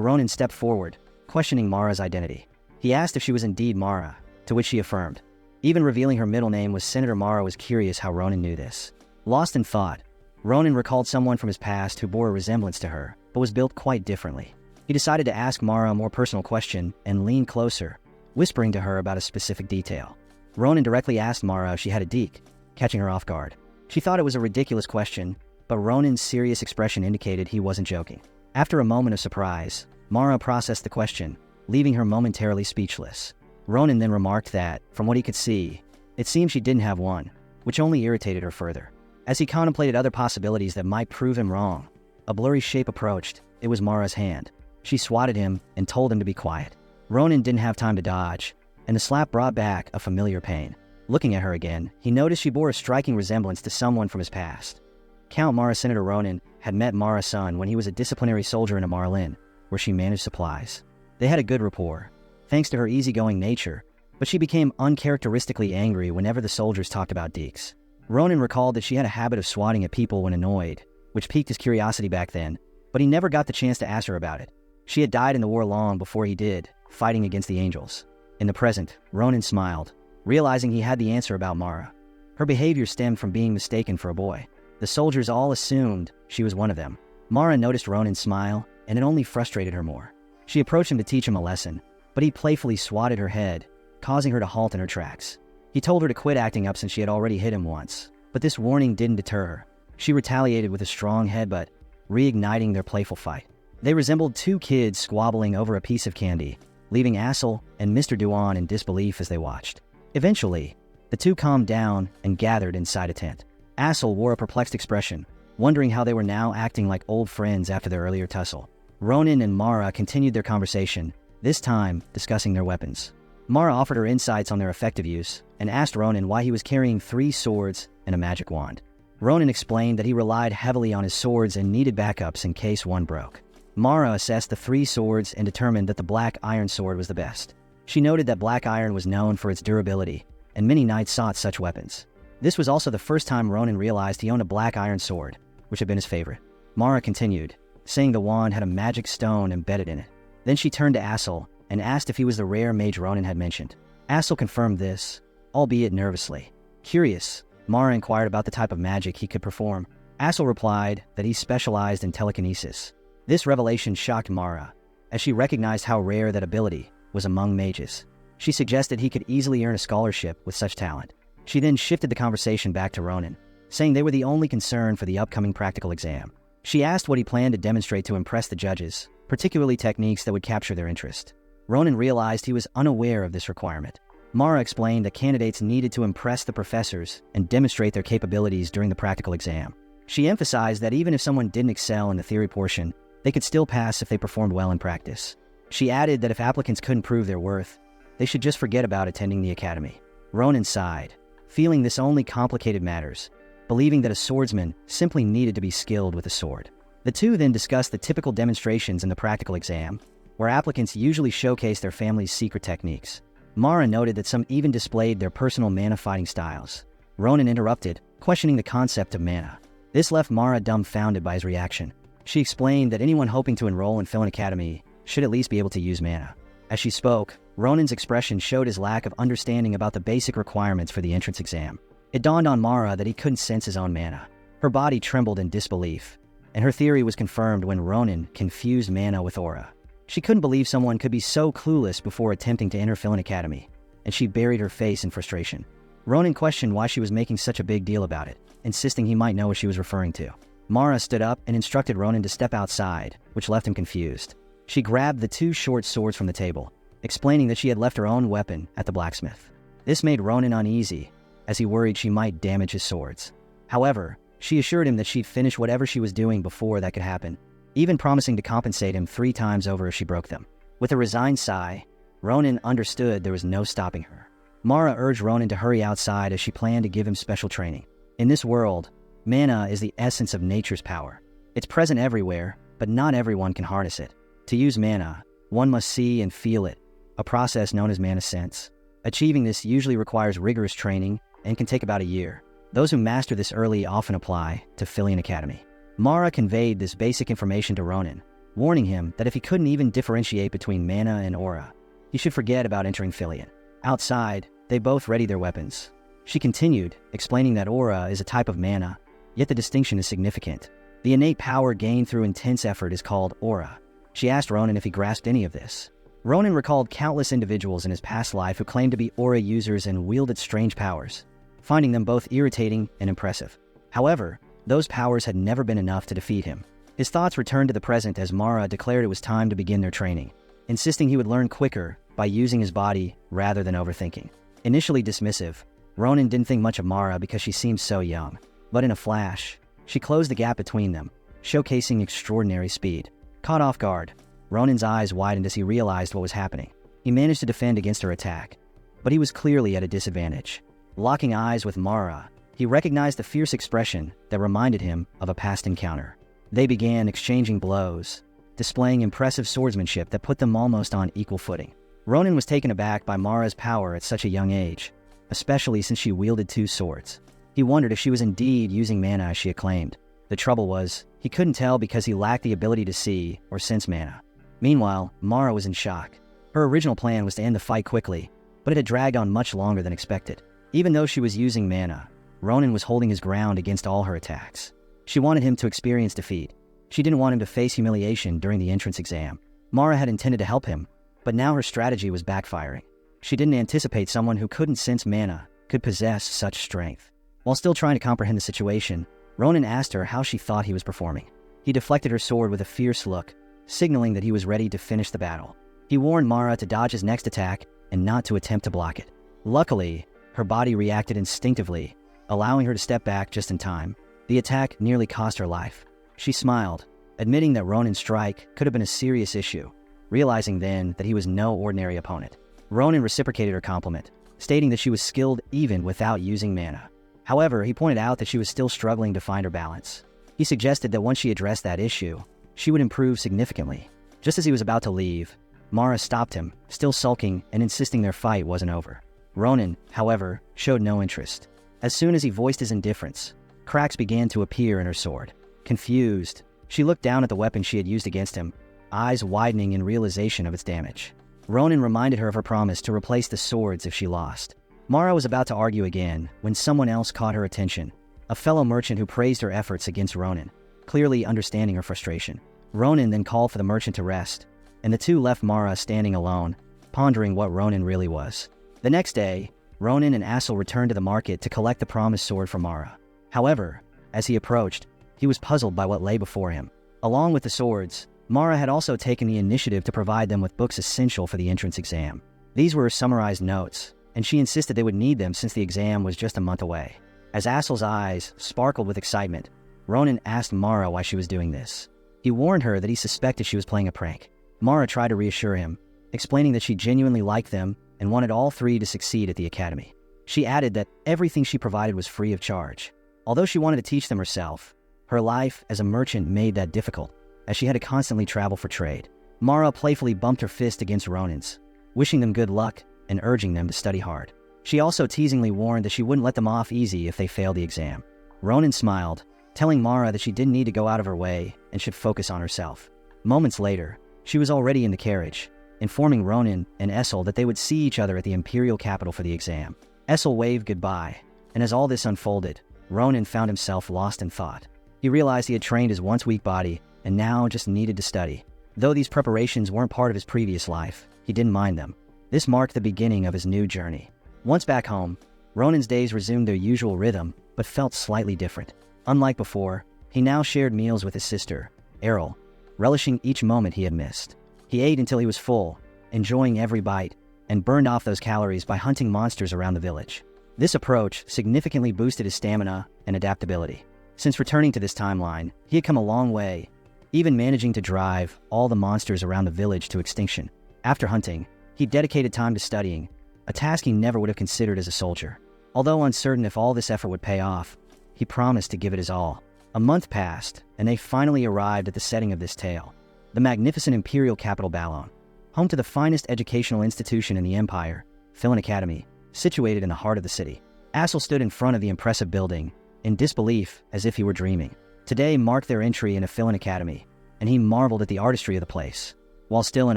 Ronan stepped forward, questioning Mara's identity. He asked if she was indeed Mara, to which she affirmed. Even revealing her middle name was Senator Mara was curious how Ronan knew this. Lost in thought, Ronan recalled someone from his past who bore a resemblance to her, but was built quite differently. He decided to ask Mara a more personal question and leaned closer, whispering to her about a specific detail. Ronan directly asked Mara if she had a deek, catching her off guard. She thought it was a ridiculous question, but Ronan's serious expression indicated he wasn't joking. After a moment of surprise, Mara processed the question, leaving her momentarily speechless. Ronan then remarked that, from what he could see, it seemed she didn't have one, which only irritated her further. As he contemplated other possibilities that might prove him wrong, a blurry shape approached. It was Mara's hand. She swatted him and told him to be quiet. Ronan didn't have time to dodge, and the slap brought back a familiar pain. Looking at her again, he noticed she bore a striking resemblance to someone from his past. Count Mara Senator Ronan had met Mara's son when he was a disciplinary soldier in a Marlin, where she managed supplies. They had a good rapport, thanks to her easygoing nature, but she became uncharacteristically angry whenever the soldiers talked about deeks. Ronan recalled that she had a habit of swatting at people when annoyed, which piqued his curiosity back then, but he never got the chance to ask her about it. She had died in the war long before he did, fighting against the angels. In the present, Ronan smiled, realizing he had the answer about Mara. Her behavior stemmed from being mistaken for a boy. The soldiers all assumed she was one of them. Mara noticed Ronan's smile, and it only frustrated her more. She approached him to teach him a lesson, but he playfully swatted her head, causing her to halt in her tracks. He told her to quit acting up since she had already hit him once, but this warning didn't deter her. She retaliated with a strong headbutt, reigniting their playful fight. They resembled two kids squabbling over a piece of candy, leaving Assel and Mr. Duan in disbelief as they watched. Eventually, the two calmed down and gathered inside a tent. Assel wore a perplexed expression, wondering how they were now acting like old friends after their earlier tussle. Ronan and Mara continued their conversation, this time discussing their weapons. Mara offered her insights on their effective use and asked Ronan why he was carrying 3 swords and a magic wand. Ronan explained that he relied heavily on his swords and needed backups in case one broke. Mara assessed the 3 swords and determined that the black iron sword was the best. She noted that black iron was known for its durability, and many knights sought such weapons. This was also the first time Ronan realized he owned a black iron sword, which had been his favorite. Mara continued, saying the wand had a magic stone embedded in it. Then she turned to Assel and asked if he was the rare mage Ronan had mentioned. Assel confirmed this, albeit nervously. Curious, Mara inquired about the type of magic he could perform. Assel replied that he specialized in telekinesis. This revelation shocked Mara, as she recognized how rare that ability was among mages. She suggested he could easily earn a scholarship with such talent. She then shifted the conversation back to Ronan, saying they were the only concern for the upcoming practical exam. She asked what he planned to demonstrate to impress the judges, particularly techniques that would capture their interest. Ronan realized he was unaware of this requirement. Mara explained that candidates needed to impress the professors and demonstrate their capabilities during the practical exam. She emphasized that even if someone didn't excel in the theory portion, they could still pass if they performed well in practice. She added that if applicants couldn't prove their worth, they should just forget about attending the academy. Ronan sighed, feeling this only complicated matters, believing that a swordsman simply needed to be skilled with a sword. The two then discussed the typical demonstrations in the practical exam, where applicants usually showcase their family's secret techniques. Mara noted that some even displayed their personal mana fighting styles. Ronan interrupted, questioning the concept of mana. This left Mara dumbfounded by his reaction. She explained that anyone hoping to enroll in Philin Academy should at least be able to use mana. As she spoke, Ronan's expression showed his lack of understanding about the basic requirements for the entrance exam. It dawned on Mara that he couldn't sense his own mana. Her body trembled in disbelief, and her theory was confirmed when Ronan confused mana with aura. She couldn't believe someone could be so clueless before attempting to enter Philin Academy, and she buried her face in frustration. Ronan questioned why she was making such a big deal about it, insisting he might know what she was referring to. Mara stood up and instructed Ronan to step outside, which left him confused. She grabbed the 2 short swords from the table, explaining that she had left her own weapon at the blacksmith. This made Ronan uneasy, as he worried she might damage his swords. However, she assured him that she'd finish whatever she was doing before that could happen, even promising to compensate him 3 times over if she broke them. With a resigned sigh, Ronan understood there was no stopping her. Mara urged Ronan to hurry outside as she planned to give him special training. In this world, mana is the essence of nature's power. It's present everywhere, but not everyone can harness it. To use mana, one must see and feel it, a process known as mana sense. Achieving this usually requires rigorous training and can take about a year. Those who master this early often apply to Philin Academy. Mara conveyed this basic information to Ronan, warning him that if he couldn't even differentiate between mana and aura, he should forget about entering Philin. Outside, they both readied their weapons. She continued, explaining that aura is a type of mana, yet the distinction is significant. The innate power gained through intense effort is called aura. She asked Ronan if he grasped any of this. Ronan recalled countless individuals in his past life who claimed to be aura users and wielded strange powers, finding them both irritating and impressive. However, those powers had never been enough to defeat him. His thoughts returned to the present as Mara declared it was time to begin their training, insisting he would learn quicker by using his body rather than overthinking. Initially dismissive, Ronan didn't think much of Mara because she seemed so young, but in a flash, she closed the gap between them, showcasing extraordinary speed. Caught off guard, Ronan's eyes widened as he realized what was happening. He managed to defend against her attack, but he was clearly at a disadvantage. Locking eyes with Mara, he recognized the fierce expression that reminded him of a past encounter. They began exchanging blows, displaying impressive swordsmanship that put them almost on equal footing. Ronan was taken aback by Mara's power at such a young age, especially since she wielded 2 swords. He wondered if she was indeed using mana as she had claimed. The trouble was, he couldn't tell because he lacked the ability to see or sense mana. Meanwhile, Mara was in shock. Her original plan was to end the fight quickly, but it had dragged on much longer than expected. Even though she was using mana, Ronan was holding his ground against all her attacks. She wanted him to experience defeat. She didn't want him to face humiliation during the entrance exam. Mara had intended to help him, but now her strategy was backfiring. She didn't anticipate someone who couldn't sense mana could possess such strength. While still trying to comprehend the situation, Ronan asked her how she thought he was performing. He deflected her sword with a fierce look, signaling that he was ready to finish the battle. He warned Mara to dodge his next attack and not to attempt to block it. Luckily, her body reacted instinctively, allowing her to step back just in time. The attack nearly cost her life. She smiled, admitting that Ronan's strike could have been a serious issue, realizing then that he was no ordinary opponent. Ronan reciprocated her compliment, stating that she was skilled even without using mana. However, he pointed out that she was still struggling to find her balance. He suggested that once she addressed that issue, she would improve significantly. Just as he was about to leave, Mara stopped him, still sulking and insisting their fight wasn't over. Ronan, however, showed no interest. As soon as he voiced his indifference, cracks began to appear in her sword. Confused, she looked down at the weapon she had used against him, eyes widening in realization of its damage. Ronan reminded her of her promise to replace the swords if she lost. Mara was about to argue again when someone else caught her attention, a fellow merchant who praised her efforts against Ronan, clearly understanding her frustration. Ronan then called for the merchant to rest, and the two left Mara standing alone, pondering what Ronan really was. The next day, Ronan and Assel returned to the market to collect the promised sword from Mara. However, as he approached, he was puzzled by what lay before him. Along with the swords, Mara had also taken the initiative to provide them with books essential for the entrance exam. These were her summarized notes, and she insisted they would need them since the exam was just a month away. As Assel's eyes sparkled with excitement, Ronan asked Mara why she was doing this. He warned her that he suspected she was playing a prank. Mara tried to reassure him, explaining that she genuinely liked them and wanted all three to succeed at the academy. She added that everything she provided was free of charge. Although she wanted to teach them herself, her life as a merchant made that difficult, as she had to constantly travel for trade. Mara playfully bumped her fist against Ronan's, wishing them good luck and urging them to study hard. She also teasingly warned that she wouldn't let them off easy if they failed the exam. Ronan smiled, telling Mara that she didn't need to go out of her way and should focus on herself. Moments later, she was already in the carriage, informing Ronan and Essel that they would see each other at the imperial capital for the exam. Essel waved goodbye, and as all this unfolded, Ronan found himself lost in thought. He realized he had trained his once weak body and now just needed to study. Though these preparations weren't part of his previous life, he didn't mind them. This marked the beginning of his new journey. Once back home, Ronan's days resumed their usual rhythm, but felt slightly different. Unlike before, he now shared meals with his sister, Errol, relishing each moment he had missed. He ate until he was full, enjoying every bite, and burned off those calories by hunting monsters around the village. This approach significantly boosted his stamina and adaptability. Since returning to this timeline, he had come a long way, even managing to drive all the monsters around the village to extinction. After hunting, he dedicated time to studying, a task he never would have considered as a soldier. Although uncertain if all this effort would pay off, he promised to give it his all. A month passed, and they finally arrived at the setting of this tale, the magnificent imperial capital Balon, home to the finest educational institution in the empire, Philin Academy, situated in the heart of the city. Assel stood in front of the impressive building, in disbelief as if he were dreaming. Today marked their entry into Philin Academy, and he marveled at the artistry of the place. While still in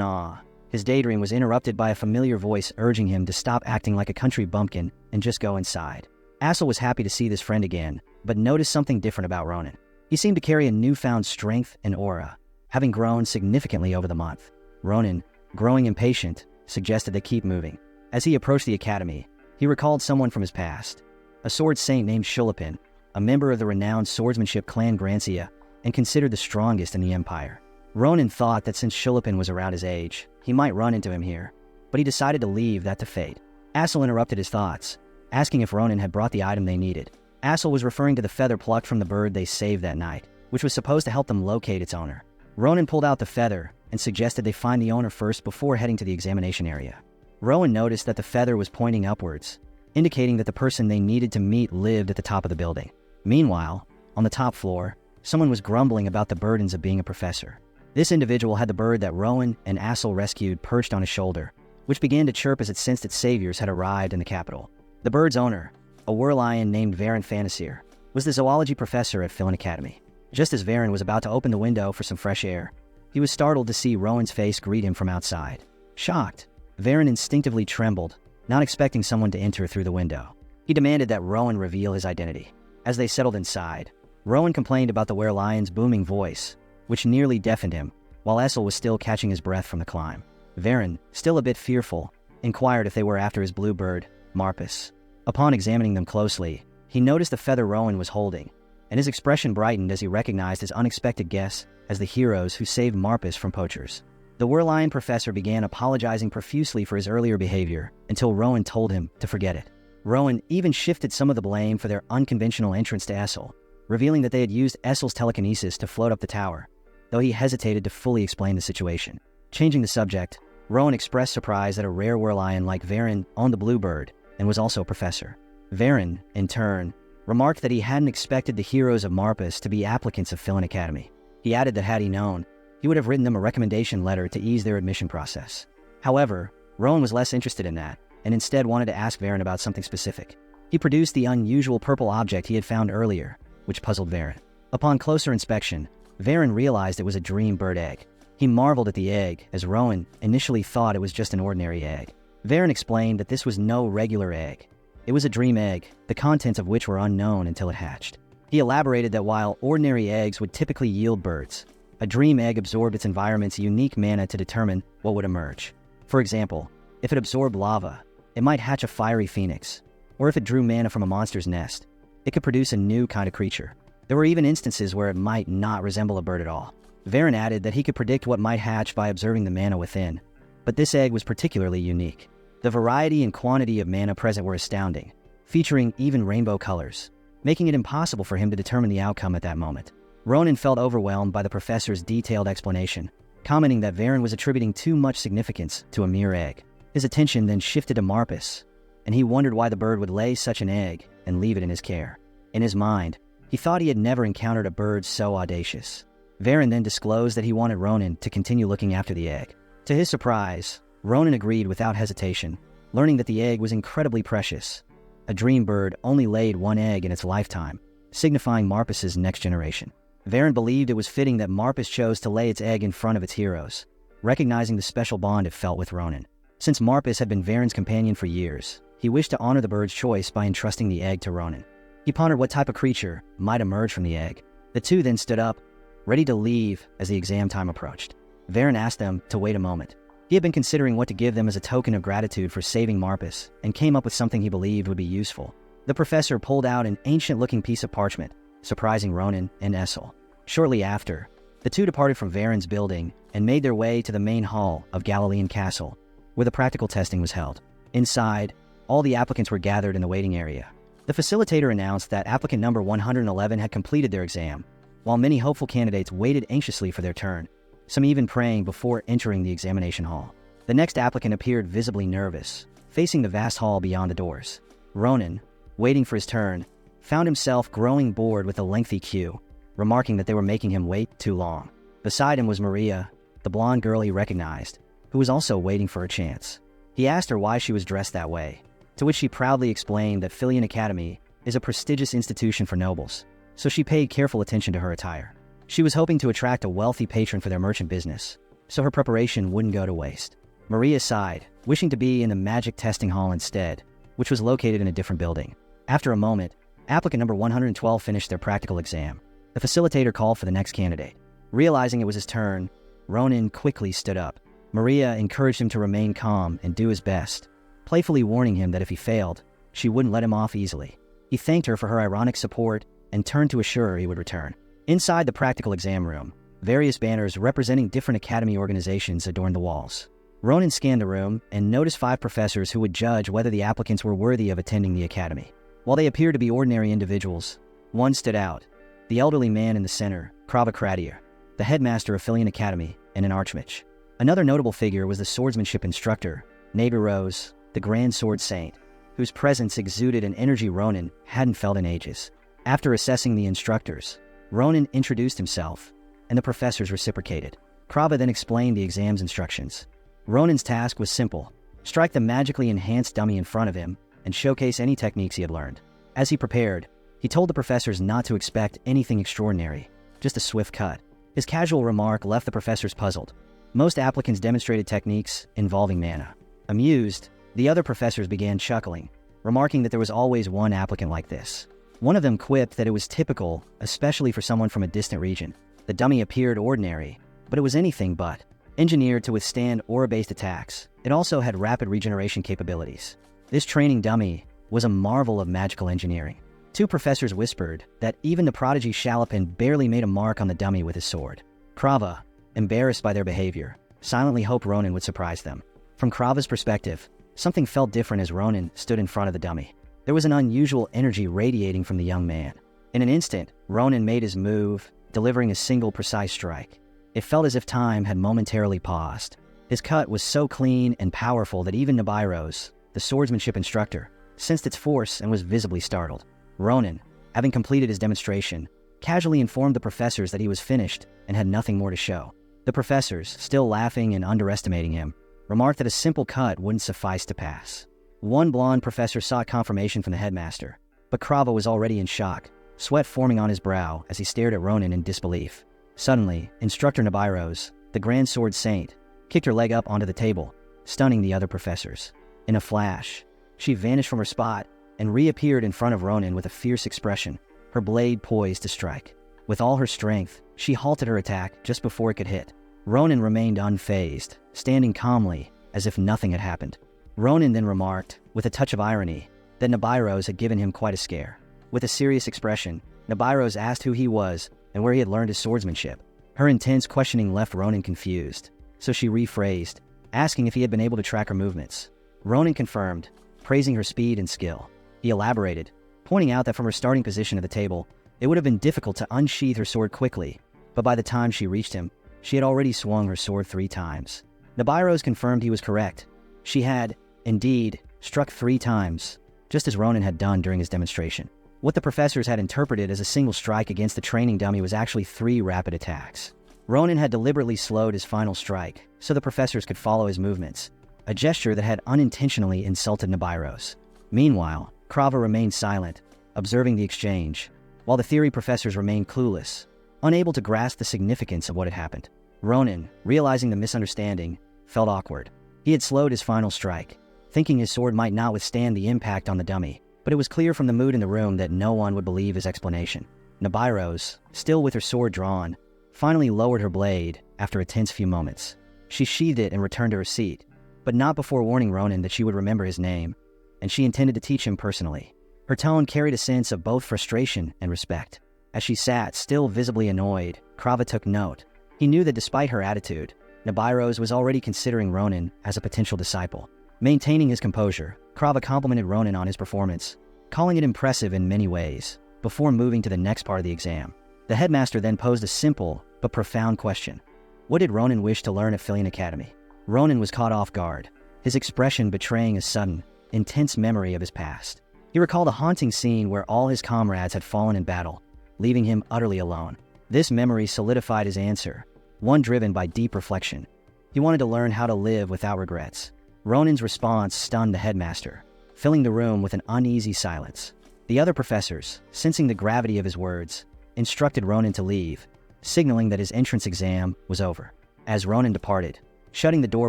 awe, his daydream was interrupted by a familiar voice urging him to stop acting like a country bumpkin and just go inside. Assel was happy to see this friend again, but noticed something different about Ronan. He seemed to carry a newfound strength and aura, having grown significantly over the month. Ronan, growing impatient, suggested they keep moving. As he approached the academy, he recalled someone from his past, a sword saint named Shulipin, a member of the renowned swordsmanship clan Grancia, and considered the strongest in the empire. Ronan thought that since Shulipin was around his age, he might run into him here, but he decided to leave that to fate. Assel interrupted his thoughts, asking if Ronan had brought the item they needed. Assel was referring to the feather plucked from the bird they saved that night, which was supposed to help them locate its owner. Ronan pulled out the feather and suggested they find the owner first before heading to the examination area. Rowan noticed that the feather was pointing upwards, indicating that the person they needed to meet lived at the top of the building. Meanwhile, on the top floor, someone was grumbling about the burdens of being a professor. This individual had the bird that Rowan and Assel rescued perched on his shoulder, which began to chirp as it sensed its saviors had arrived in the capital. The bird's owner, a Werlion named Varen Fanasir, was the zoology professor at Philin Academy. Just as Varen was about to open the window for some fresh air, he was startled to see Rowan's face greet him from outside. Shocked, Varen instinctively trembled, not expecting someone to enter through the window. He demanded that Rowan reveal his identity. As they settled inside, Rowan complained about the Werlion's booming voice, which nearly deafened him, while Essel was still catching his breath from the climb. Varen, still a bit fearful, inquired if they were after his blue bird, Marpus. Upon examining them closely, he noticed the feather Rowan was holding, and his expression brightened as he recognized his unexpected guess as the heroes who saved Marpus from poachers. The Werlion professor began apologizing profusely for his earlier behavior until Rowan told him to forget it. Rowan even shifted some of the blame for their unconventional entrance to Essel, revealing that they had used Essel's telekinesis to float up the tower, though he hesitated to fully explain the situation. Changing the subject, Rowan expressed surprise that a rare Werlion like Varen owned the blue bird and was also a professor. Varen, in turn, remarked that he hadn't expected the heroes of Marpus to be applicants of Philin Academy. He added that had he known, he would have written them a recommendation letter to ease their admission process. However, Ronan was less interested in that, and instead wanted to ask Varen about something specific. He produced the unusual purple object he had found earlier, which puzzled Varen. Upon closer inspection, Varen realized it was a dream bird egg. He marveled at the egg, as Ronan initially thought it was just an ordinary egg. Varen explained that this was no regular egg. It was a dream egg, the contents of which were unknown until it hatched. He elaborated that while ordinary eggs would typically yield birds, a dream egg absorbed its environment's unique mana to determine what would emerge. For example, if it absorbed lava, it might hatch a fiery phoenix, or if it drew mana from a monster's nest, it could produce a new kind of creature. There were even instances where it might not resemble a bird at all. Varen added that he could predict what might hatch by observing the mana within, but this egg was particularly unique. The variety and quantity of mana present were astounding, featuring even rainbow colors, making it impossible for him to determine the outcome at that moment. Ronan felt overwhelmed by the professor's detailed explanation, commenting that Varen was attributing too much significance to a mere egg. His attention then shifted to Marpus, and he wondered why the bird would lay such an egg and leave it in his care. In his mind, he thought he had never encountered a bird so audacious. Varen then disclosed that he wanted Ronan to continue looking after the egg. To his surprise, Ronan agreed without hesitation, learning that the egg was incredibly precious. A dream bird only laid one egg in its lifetime, signifying Marpus's next generation. Varen believed it was fitting that Marpus chose to lay its egg in front of its heroes, recognizing the special bond it felt with Ronan. Since Marpus had been Varen's companion for years, he wished to honor the bird's choice by entrusting the egg to Ronan. He pondered what type of creature might emerge from the egg. The two then stood up, ready to leave as the exam time approached. Varen asked them to wait a moment. He had been considering what to give them as a token of gratitude for saving Marpus, and came up with something he believed would be useful. The professor pulled out an ancient-looking piece of parchment, surprising Ronan and Essel. Shortly after, the two departed from Varen's building and made their way to the main hall of Galilean Castle, where the practical testing was held. Inside, all the applicants were gathered in the waiting area. The facilitator announced that applicant number 111 had completed their exam, while many hopeful candidates waited anxiously for their turn, some even praying before entering the examination hall. The next applicant appeared visibly nervous, facing the vast hall beyond the doors. Ronan, waiting for his turn, found himself growing bored with the lengthy queue, remarking that they were making him wait too long. Beside him was Maria, the blonde girl he recognized, who was also waiting for her chance. He asked her why she was dressed that way, to which she proudly explained that Philian Academy is a prestigious institution for nobles, so she paid careful attention to her attire. She was hoping to attract a wealthy patron for their merchant business, so her preparation wouldn't go to waste. Maria sighed, wishing to be in the magic testing hall instead, which was located in a different building. After a moment, applicant number 112 finished their practical exam. The facilitator called for the next candidate. Realizing it was his turn, Ronan quickly stood up. Maria encouraged him to remain calm and do his best, playfully warning him that if he failed, she wouldn't let him off easily. He thanked her for her ironic support and turned to assure her he would return. Inside the practical exam room, various banners representing different academy organizations adorned the walls. Ronan scanned the room and noticed 5 professors who would judge whether the applicants were worthy of attending the academy. While they appeared to be ordinary individuals, one stood out: the elderly man in the center, Krabakratir, the headmaster of Philian Academy and an archmage. Another notable figure was the swordsmanship instructor, Rose, the Grand Sword Saint, whose presence exuded an energy Ronan hadn't felt in ages. After assessing the instructors, Ronan introduced himself, and the professors reciprocated. Krava then explained the exam's instructions. Ronan's task was simple: strike the magically enhanced dummy in front of him and showcase any techniques he had learned. As he prepared, he told the professors not to expect anything extraordinary, just a swift cut. His casual remark left the professors puzzled. Most applicants demonstrated techniques involving mana. Amused, the other professors began chuckling, remarking that there was always one applicant like this. One of them quipped that it was typical, especially for someone from a distant region. The dummy appeared ordinary, but it was anything but. Engineered to withstand aura-based attacks, it also had rapid regeneration capabilities. This training dummy was a marvel of magical engineering. 2 professors whispered that even the prodigy Shalapin barely made a mark on the dummy with his sword. Krava, embarrassed by their behavior, silently hoped Ronan would surprise them. From Krava's perspective, something felt different as Ronan stood in front of the dummy. There was an unusual energy radiating from the young man. In an instant, Ronan made his move, delivering a single precise strike. It felt as if time had momentarily paused. His cut was so clean and powerful that even Nabairos, the swordsmanship instructor, sensed its force and was visibly startled. Ronan, having completed his demonstration, casually informed the professors that he was finished and had nothing more to show. The professors, still laughing and underestimating him, remarked that a simple cut wouldn't suffice to pass. One blonde professor sought confirmation from the headmaster, but Krava was already in shock, sweat forming on his brow as he stared at Ronan in disbelief. Suddenly, Instructor Nibiros, the Grand Sword Saint, kicked her leg up onto the table, stunning the other professors. In a flash, she vanished from her spot and reappeared in front of Ronan with a fierce expression, her blade poised to strike. With all her strength, she halted her attack just before it could hit. Ronan remained unfazed, standing calmly as if nothing had happened. Ronan then remarked, with a touch of irony, that Nibiros had given him quite a scare. With a serious expression, Nibiros asked who he was and where he had learned his swordsmanship. Her intense questioning left Ronan confused, so she rephrased, asking if he had been able to track her movements. Ronan confirmed, praising her speed and skill. He elaborated, pointing out that from her starting position at the table, it would have been difficult to unsheath her sword quickly, but by the time she reached him, she had already swung her sword 3 times. Nibiros confirmed he was correct. She had, indeed, struck 3 times, just as Ronan had done during his demonstration. What the professors had interpreted as a single strike against the training dummy was actually 3 rapid attacks. Ronan had deliberately slowed his final strike, so the professors could follow his movements, a gesture that had unintentionally insulted Nibiros. Meanwhile, Krava remained silent, observing the exchange, while the theory professors remained clueless, unable to grasp the significance of what had happened. Ronan, realizing the misunderstanding, felt awkward. He had slowed his final strike, thinking his sword might not withstand the impact on the dummy, but it was clear from the mood in the room that no one would believe his explanation. Nibiros, still with her sword drawn, finally lowered her blade after a tense few moments. She sheathed it and returned to her seat, but not before warning Ronan that she would remember his name, and she intended to teach him personally. Her tone carried a sense of both frustration and respect. As she sat, still visibly annoyed, Krava took note. He knew that despite her attitude, Nibiros was already considering Ronan as a potential disciple. Maintaining his composure, Krava complimented Ronan on his performance, calling it impressive in many ways, before moving to the next part of the exam. The headmaster then posed a simple but profound question. What did Ronan wish to learn at Filion Academy? Ronan was caught off guard, his expression betraying a sudden, intense memory of his past. He recalled a haunting scene where all his comrades had fallen in battle, leaving him utterly alone. This memory solidified his answer, one driven by deep reflection. He wanted to learn how to live without regrets. Ronan's response stunned the headmaster, filling the room with an uneasy silence. The other professors, sensing the gravity of his words, instructed Ronan to leave, signaling that his entrance exam was over. As Ronan departed, shutting the door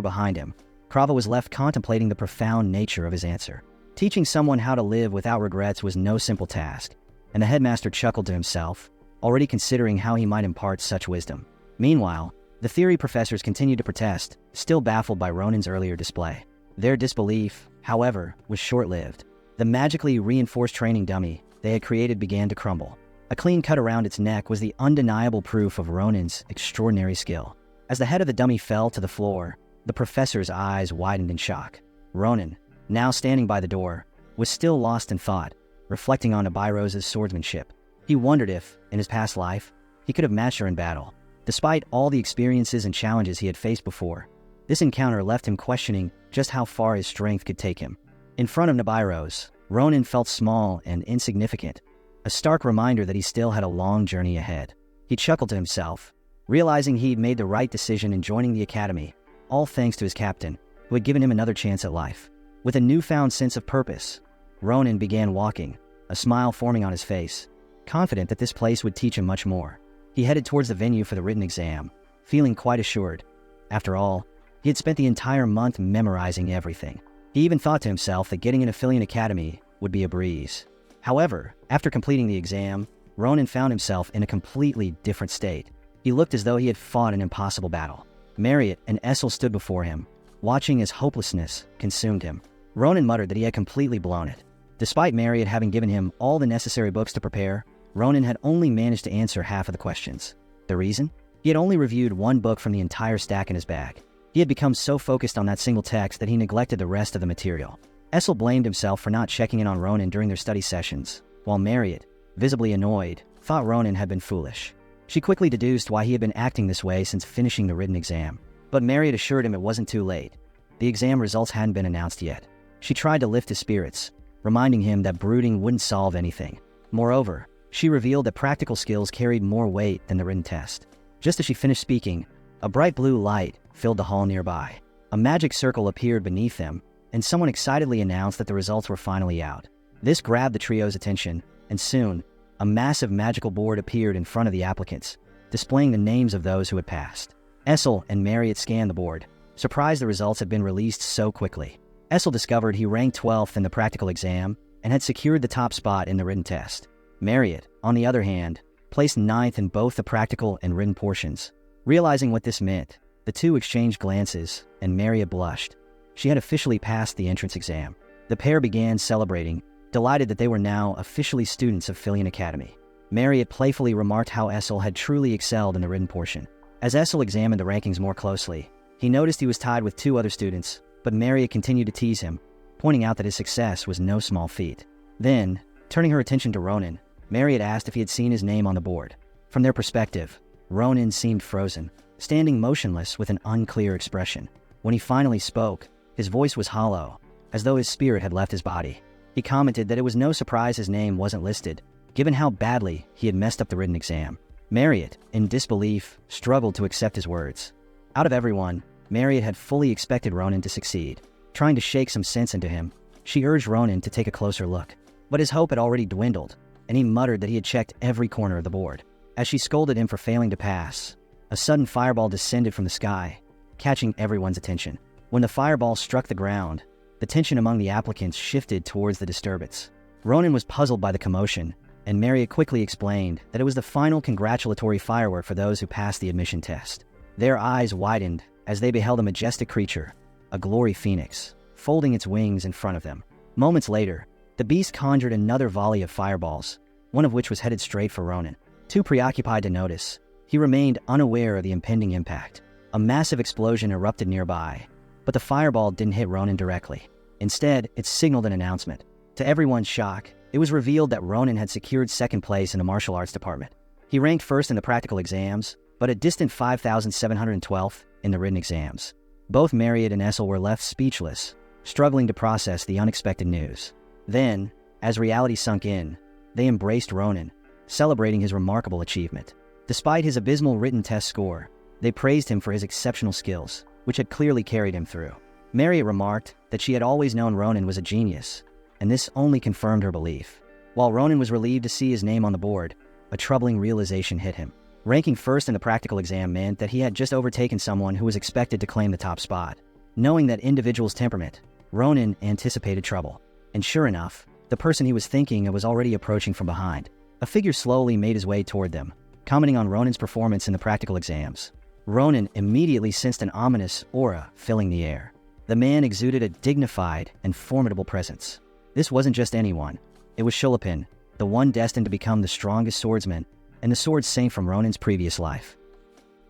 behind him, Krava was left contemplating the profound nature of his answer. Teaching someone how to live without regrets was no simple task, and the headmaster chuckled to himself, already considering how he might impart such wisdom. Meanwhile, the theory professors continued to protest, still baffled by Ronan's earlier display. Their disbelief, however, was short-lived. The magically reinforced training dummy they had created began to crumble. A clean cut around its neck was the undeniable proof of Ronan's extraordinary skill. As the head of the dummy fell to the floor, the professor's eyes widened in shock. Ronan, now standing by the door, was still lost in thought, reflecting on Nibiros' swordsmanship. He wondered if, in his past life, he could have matched her in battle. Despite all the experiences and challenges he had faced before, this encounter left him questioning just how far his strength could take him. In front of Nibiros, Ronan felt small and insignificant, a stark reminder that he still had a long journey ahead. He chuckled to himself, realizing he'd made the right decision in joining the academy, all thanks to his captain, who had given him another chance at life. With a newfound sense of purpose, Ronan began walking, a smile forming on his face, confident that this place would teach him much more. He headed towards the venue for the written exam, feeling quite assured. After all, he had spent the entire month memorizing everything. He even thought to himself that getting into Filion Academy would be a breeze. However, after completing the exam, Ronan found himself in a completely different state. He looked as though he had fought an impossible battle. Marriott and Essel stood before him, watching as hopelessness consumed him. Ronan muttered that he had completely blown it. Despite Marriott having given him all the necessary books to prepare, Ronan had only managed to answer half of the questions. The reason? He had only reviewed one book from the entire stack in his bag. He had become so focused on that single text that he neglected the rest of the material. Essel blamed himself for not checking in on Ronan during their study sessions, while Marriott, visibly annoyed, thought Ronan had been foolish. She quickly deduced why he had been acting this way since finishing the written exam. But Marriott assured him it wasn't too late. The exam results hadn't been announced yet. She tried to lift his spirits, reminding him that brooding wouldn't solve anything. Moreover, she revealed that practical skills carried more weight than the written test. Just as she finished speaking, A bright blue light filled the hall nearby. A magic circle appeared beneath them, and someone excitedly announced that the results were finally out. This grabbed the trio's attention, and soon, a massive magical board appeared in front of the applicants, displaying the names of those who had passed. Essel and Marriott scanned the board, surprised the results had been released so quickly. Essel discovered he ranked 12th in the practical exam and had secured the top spot in the written test. Marriott, on the other hand, placed 9th in both the practical and written portions. Realizing what this meant, the two exchanged glances, and Marriott blushed. She had officially passed the entrance exam. The pair began celebrating, delighted that they were now officially students of Filion Academy. Marriott playfully remarked how Essel had truly excelled in the written portion. As Essel examined the rankings more closely, he noticed he was tied with 2 other students, but Marriott continued to tease him, pointing out that his success was no small feat. Then, turning her attention to Ronan, Marriott asked if he had seen his name on the board. From their perspective, Ronan seemed frozen, standing motionless with an unclear expression. When he finally spoke, his voice was hollow, as though his spirit had left his body. He commented that it was no surprise his name wasn't listed, given how badly he had messed up the written exam. Marriott, in disbelief, struggled to accept his words. Out of everyone, Marriott had fully expected Ronan to succeed. Trying to shake some sense into him, she urged Ronan to take a closer look. But his hope had already dwindled, and he muttered that he had checked every corner of the board. As she scolded him for failing to pass, a sudden fireball descended from the sky, catching everyone's attention. When the fireball struck the ground, the tension among the applicants shifted towards the disturbance. Ronan was puzzled by the commotion, and Marriott quickly explained that it was the final congratulatory firework for those who passed the admission test. Their eyes widened as they beheld a majestic creature, a glory phoenix, folding its wings in front of them. Moments later, the beast conjured another volley of fireballs, one of which was headed straight for Ronan. Too preoccupied to notice, he remained unaware of the impending impact. A massive explosion erupted nearby, but the fireball didn't hit Ronan directly. Instead, it signaled an announcement. To everyone's shock, it was revealed that Ronan had secured 2nd place in the martial arts department. He ranked 1st in the practical exams, but a distant 5,712th in the written exams. Both Marriott and Essel were left speechless, struggling to process the unexpected news. Then, as reality sunk in, they embraced Ronan, celebrating his remarkable achievement. Despite his abysmal written test score, they praised him for his exceptional skills, which had clearly carried him through. Marriott remarked that she had always known Ronan was a genius, and this only confirmed her belief. While Ronan was relieved to see his name on the board, a troubling realization hit him. Ranking 1st in the practical exam meant that he had just overtaken someone who was expected to claim the top spot. Knowing that individual's temperament, Ronan anticipated trouble. And sure enough, the person he was thinking of was already approaching from behind. A figure slowly made his way toward them, commenting on Ronan's performance in the practical exams. Ronan immediately sensed an ominous aura filling the air. The man exuded a dignified and formidable presence. This wasn't just anyone. It was Shulapin, the one destined to become the strongest swordsman and the sword saint from Ronan's previous life.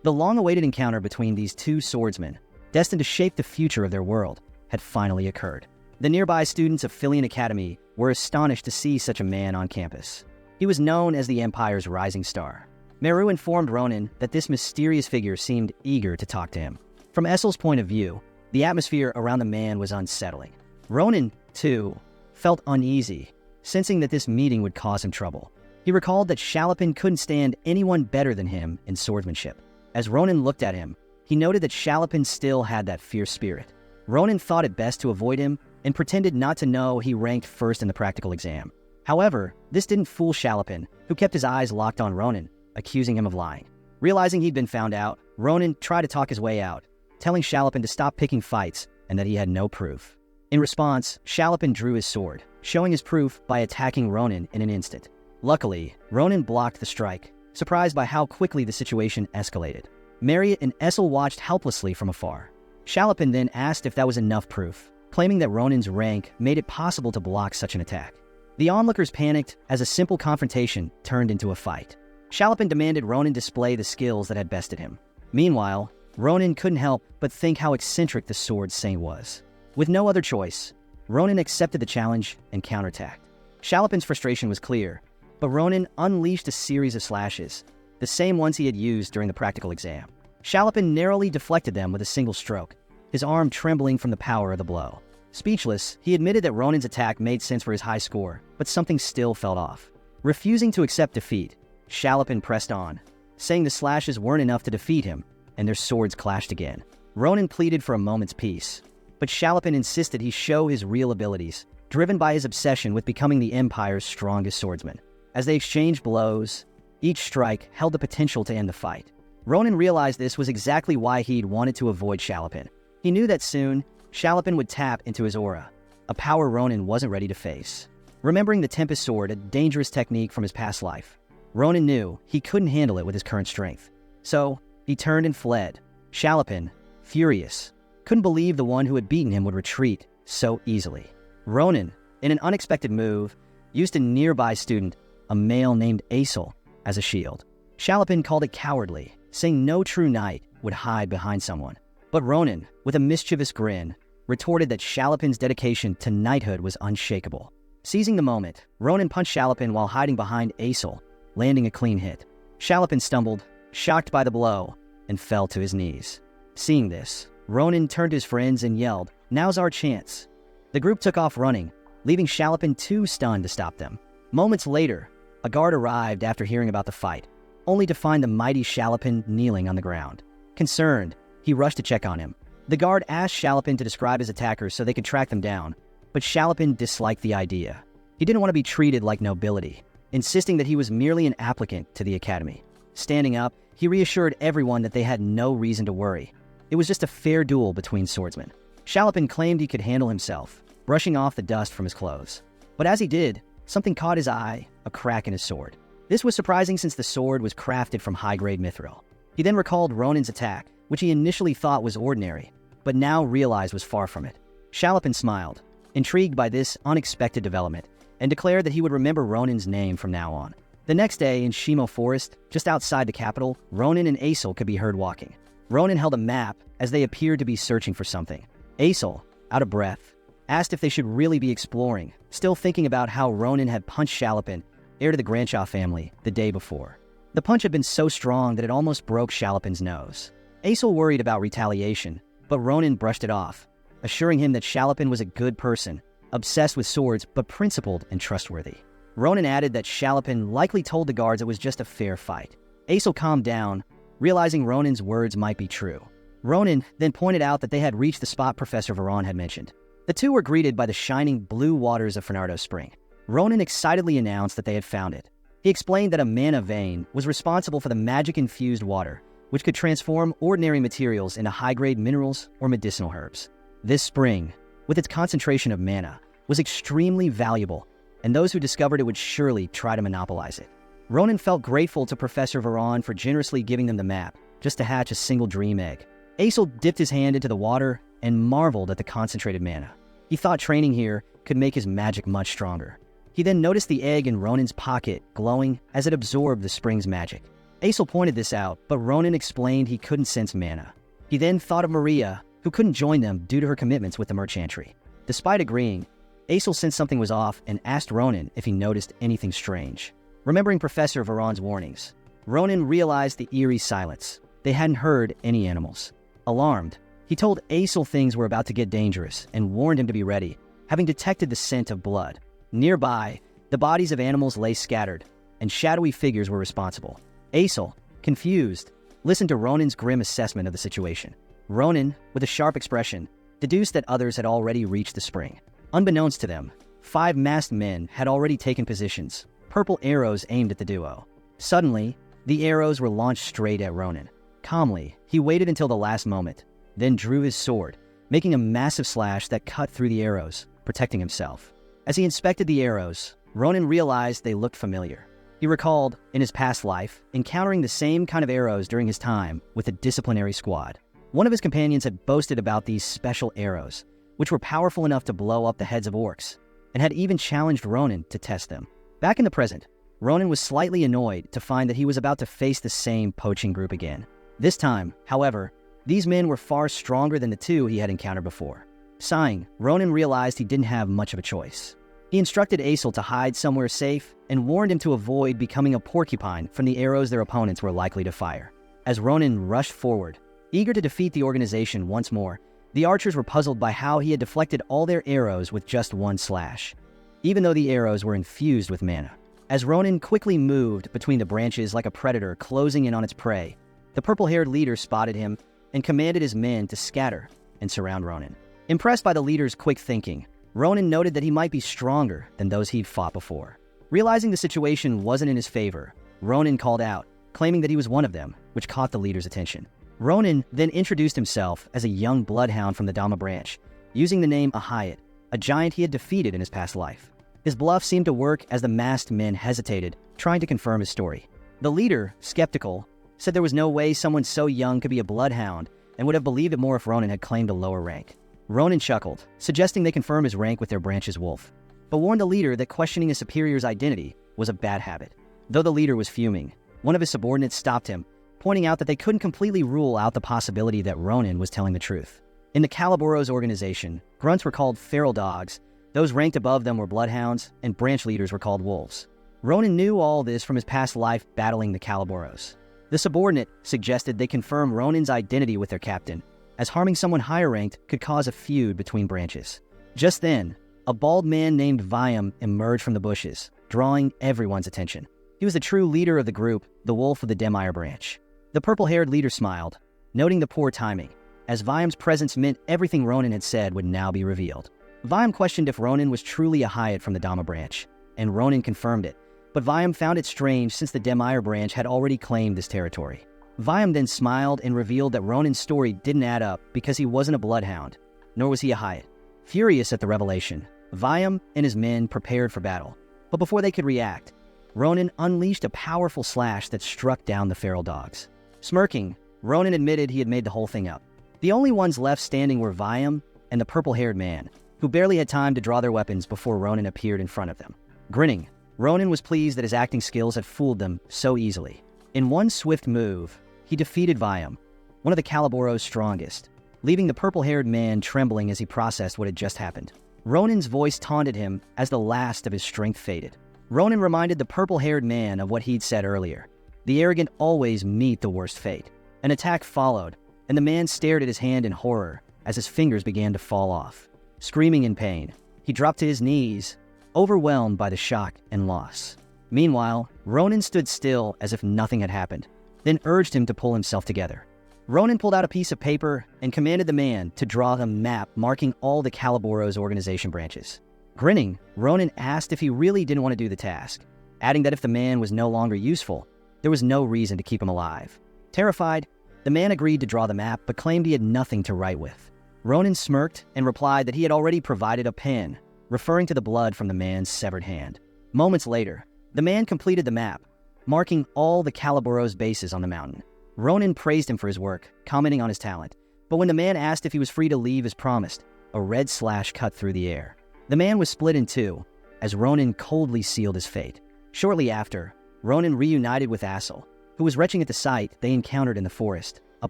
The long-awaited encounter between these 2 swordsmen, destined to shape the future of their world, had finally occurred. The nearby students of Filion Academy were astonished to see such a man on campus. He was known as the Empire's rising star. Meru informed Ronan that this mysterious figure seemed eager to talk to him. From Essel's point of view, the atmosphere around the man was unsettling. Ronan, too, felt uneasy, sensing that this meeting would cause him trouble. He recalled that Shalapin couldn't stand anyone better than him in swordsmanship. As Ronan looked at him, he noted that Shalapin still had that fierce spirit. Ronan thought it best to avoid him and pretended not to know he ranked 1st in the practical exam. However, this didn't fool Shalapin, who kept his eyes locked on Ronan, accusing him of lying. Realizing he'd been found out, Ronan tried to talk his way out, telling Shalapin to stop picking fights and that he had no proof. In response, Shalapin drew his sword, showing his proof by attacking Ronan in an instant. Luckily, Ronan blocked the strike, surprised by how quickly the situation escalated. Marriott and Essel watched helplessly from afar. Shalapin then asked if that was enough proof, claiming that Ronan's rank made it possible to block such an attack. The onlookers panicked as a simple confrontation turned into a fight. Shalapin demanded Ronan display the skills that had bested him. Meanwhile, Ronan couldn't help but think how eccentric the sword saint was. With no other choice, Ronan accepted the challenge and counterattacked. Shalapin's frustration was clear, but Ronan unleashed a series of slashes, the same ones he had used during the practical exam. Shalapin narrowly deflected them with a single stroke, his arm trembling from the power of the blow. Speechless, he admitted that Ronan's attack made sense for his high score, but something still felt off. Refusing to accept defeat, Shalapin pressed on, saying the slashes weren't enough to defeat him, and their swords clashed again. Ronan pleaded for a moment's peace, but Shalapin insisted he show his real abilities, driven by his obsession with becoming the Empire's strongest swordsman. As they exchanged blows, each strike held the potential to end the fight. Ronan realized this was exactly why he'd wanted to avoid Shalapin. He knew that soon, Shalapin would tap into his aura, a power Ronan wasn't ready to face. Remembering the Tempest Sword, a dangerous technique from his past life, Ronan knew he couldn't handle it with his current strength. So, he turned and fled. Shalapin, furious, couldn't believe the one who had beaten him would retreat so easily. Ronan, in an unexpected move, used a nearby student, a male named Aesol, as a shield. Shalapin called it cowardly, saying no true knight would hide behind someone. But Ronan, with a mischievous grin, retorted that Shalapin's dedication to knighthood was unshakable. Seizing the moment, Ronan punched Shalapin while hiding behind Aesol, landing a clean hit. Shalapin stumbled, shocked by the blow, and fell to his knees. Seeing this, Ronan turned to his friends and yelled, "Now's our chance." The group took off running, leaving Shalapin too stunned to stop them. Moments later, a guard arrived after hearing about the fight, only to find the mighty Shalapin kneeling on the ground. Concerned, he rushed to check on him. The guard asked Shalapin to describe his attackers so they could track them down, but Shalapin disliked the idea. He didn't want to be treated like nobility, insisting that he was merely an applicant to the academy. Standing up, he reassured everyone that they had no reason to worry. It was just a fair duel between swordsmen. Shalapin claimed he could handle himself, brushing off the dust from his clothes. But as he did, something caught his eye, a crack in his sword. This was surprising since the sword was crafted from high-grade mithril. He then recalled Ronan's attack, which he initially thought was ordinary, but now realized was far from it. Shalapin smiled, intrigued by this unexpected development, and declared that he would remember Ronan's name from now on. The next day in Shimo Forest, just outside the capital, Ronan and Aesol could be heard walking. Ronan held a map as they appeared to be searching for something. Aesol, out of breath, asked if they should really be exploring, still thinking about how Ronan had punched Shalapin, heir to the Granshaw family, the day before. The punch had been so strong that it almost broke Shalapin's nose. Aesol worried about retaliation, but Ronan brushed it off, assuring him that Shalapin was a good person, obsessed with swords but principled and trustworthy. Ronan added that Shalapin likely told the guards it was just a fair fight. Aesol calmed down, realizing Ronan's words might be true. Ronan then pointed out that they had reached the spot Professor Veron had mentioned. The two were greeted by the shining blue waters of Fernardo Spring. Ronan excitedly announced that they had found it. He explained that a mana vein was responsible for the magic-infused water, which could transform ordinary materials into high-grade minerals or medicinal herbs. This spring, with its concentration of mana, was extremely valuable, and those who discovered it would surely try to monopolize it. Ronan felt grateful to Professor Veron for generously giving them the map, just to hatch a single dream egg. Aesol dipped his hand into the water and marveled at the concentrated mana. He thought training here could make his magic much stronger. He then noticed the egg in Ronan's pocket glowing as it absorbed the spring's magic. Aesol pointed this out, but Ronan explained he couldn't sense mana. He then thought of Maria, who couldn't join them due to her commitments with the merchantry. Despite agreeing, Aesol sensed something was off and asked Ronan if he noticed anything strange. Remembering Professor Veron's warnings, Ronan realized the eerie silence. They hadn't heard any animals. Alarmed, he told Aesol things were about to get dangerous and warned him to be ready, having detected the scent of blood. Nearby, the bodies of animals lay scattered, and shadowy figures were responsible. Aesol, confused, listened to Ronan's grim assessment of the situation. Ronan, with a sharp expression, deduced that others had already reached the spring. Unbeknownst to them, 5 masked men had already taken positions, purple arrows aimed at the duo. Suddenly, the arrows were launched straight at Ronan. Calmly, he waited until the last moment, then drew his sword, making a massive slash that cut through the arrows, protecting himself. As he inspected the arrows, Ronan realized they looked familiar. He recalled, in his past life, encountering the same kind of arrows during his time with the disciplinary squad. One of his companions had boasted about these special arrows, which were powerful enough to blow up the heads of orcs, and had even challenged Ronan to test them. Back in the present, Ronan was slightly annoyed to find that he was about to face the same poaching group again. This time, however, these men were far stronger than the 2 he had encountered before. Sighing, Ronan realized he didn't have much of a choice. He instructed Aesol to hide somewhere safe and warned him to avoid becoming a porcupine from the arrows their opponents were likely to fire. As Ronan rushed forward, eager to defeat the organization once more, the archers were puzzled by how he had deflected all their arrows with just one slash, even though the arrows were infused with mana. As Ronan quickly moved between the branches like a predator closing in on its prey, The purple-haired leader spotted him and commanded his men to scatter and surround Ronan. Impressed by the leader's quick thinking, Ronan noted that he might be stronger than those he'd fought before. Realizing the situation wasn't in his favor, Ronan called out, claiming that he was one of them, which caught the leader's attention. Ronan then introduced himself as a young bloodhound from the Dama branch, using the name Ahayat, a giant he had defeated in his past life. His bluff seemed to work as the masked men hesitated, trying to confirm his story. The leader, skeptical, said there was no way someone so young could be a bloodhound and would have believed it more if Ronan had claimed a lower rank. Ronan chuckled, suggesting they confirm his rank with their branch's wolf, but warned the leader that questioning a superior's identity was a bad habit. Though the leader was fuming, one of his subordinates stopped him, pointing out that they couldn't completely rule out the possibility that Ronan was telling the truth. In the Calaboros organization, grunts were called feral dogs, those ranked above them were bloodhounds, and branch leaders were called wolves. Ronan knew all this from his past life battling the Calaboros. The subordinate suggested they confirm Ronan's identity with their captain, as harming someone higher ranked could cause a feud between branches. Just then, a bald man named Vyam emerged from the bushes, drawing everyone's attention. He was the true leader of the group, the wolf of the Demire branch. The purple-haired leader smiled, noting the poor timing, as Vyam's presence meant everything Ronan had said would now be revealed. Vyam questioned if Ronan was truly a Hyatt from the Dama branch, and Ronan confirmed it, but Vyam found it strange since the Demire branch had already claimed this territory. Vyam then smiled and revealed that Ronan's story didn't add up because he wasn't a bloodhound, nor was he a Hyatt. Furious at the revelation, Vyam and his men prepared for battle, but before they could react, Ronan unleashed a powerful slash that struck down the feral dogs. Smirking, Ronan admitted he had made the whole thing up. The only ones left standing were Vyam and the purple-haired man, who barely had time to draw their weapons before Ronan appeared in front of them. Grinning, Ronan was pleased that his acting skills had fooled them so easily. In one swift move, he defeated Vyam, one of the Calaboros' strongest, leaving the purple-haired man trembling as he processed what had just happened. Ronan's voice taunted him as the last of his strength faded. Ronan reminded the purple-haired man of what he'd said earlier. The arrogant always meet the worst fate. An attack followed, and the man stared at his hand in horror as his fingers began to fall off. Screaming in pain, he dropped to his knees, overwhelmed by the shock and loss. Meanwhile, Ronan stood still as if nothing had happened, then urged him to pull himself together. Ronan pulled out a piece of paper and commanded the man to draw a map marking all the Calaboros organization branches. Grinning, Ronan asked if he really didn't want to do the task, adding that if the man was no longer useful, there was no reason to keep him alive. Terrified, the man agreed to draw the map but claimed he had nothing to write with. Ronan smirked and replied that he had already provided a pen, referring to the blood from the man's severed hand. Moments later, the man completed the map, marking all the Calaboros bases on the mountain. Ronan praised him for his work, commenting on his talent, but when the man asked if he was free to leave as promised, a red slash cut through the air. The man was split in two, as Ronan coldly sealed his fate. Shortly after, Ronan reunited with Assel, who was retching at the sight they encountered in the forest, a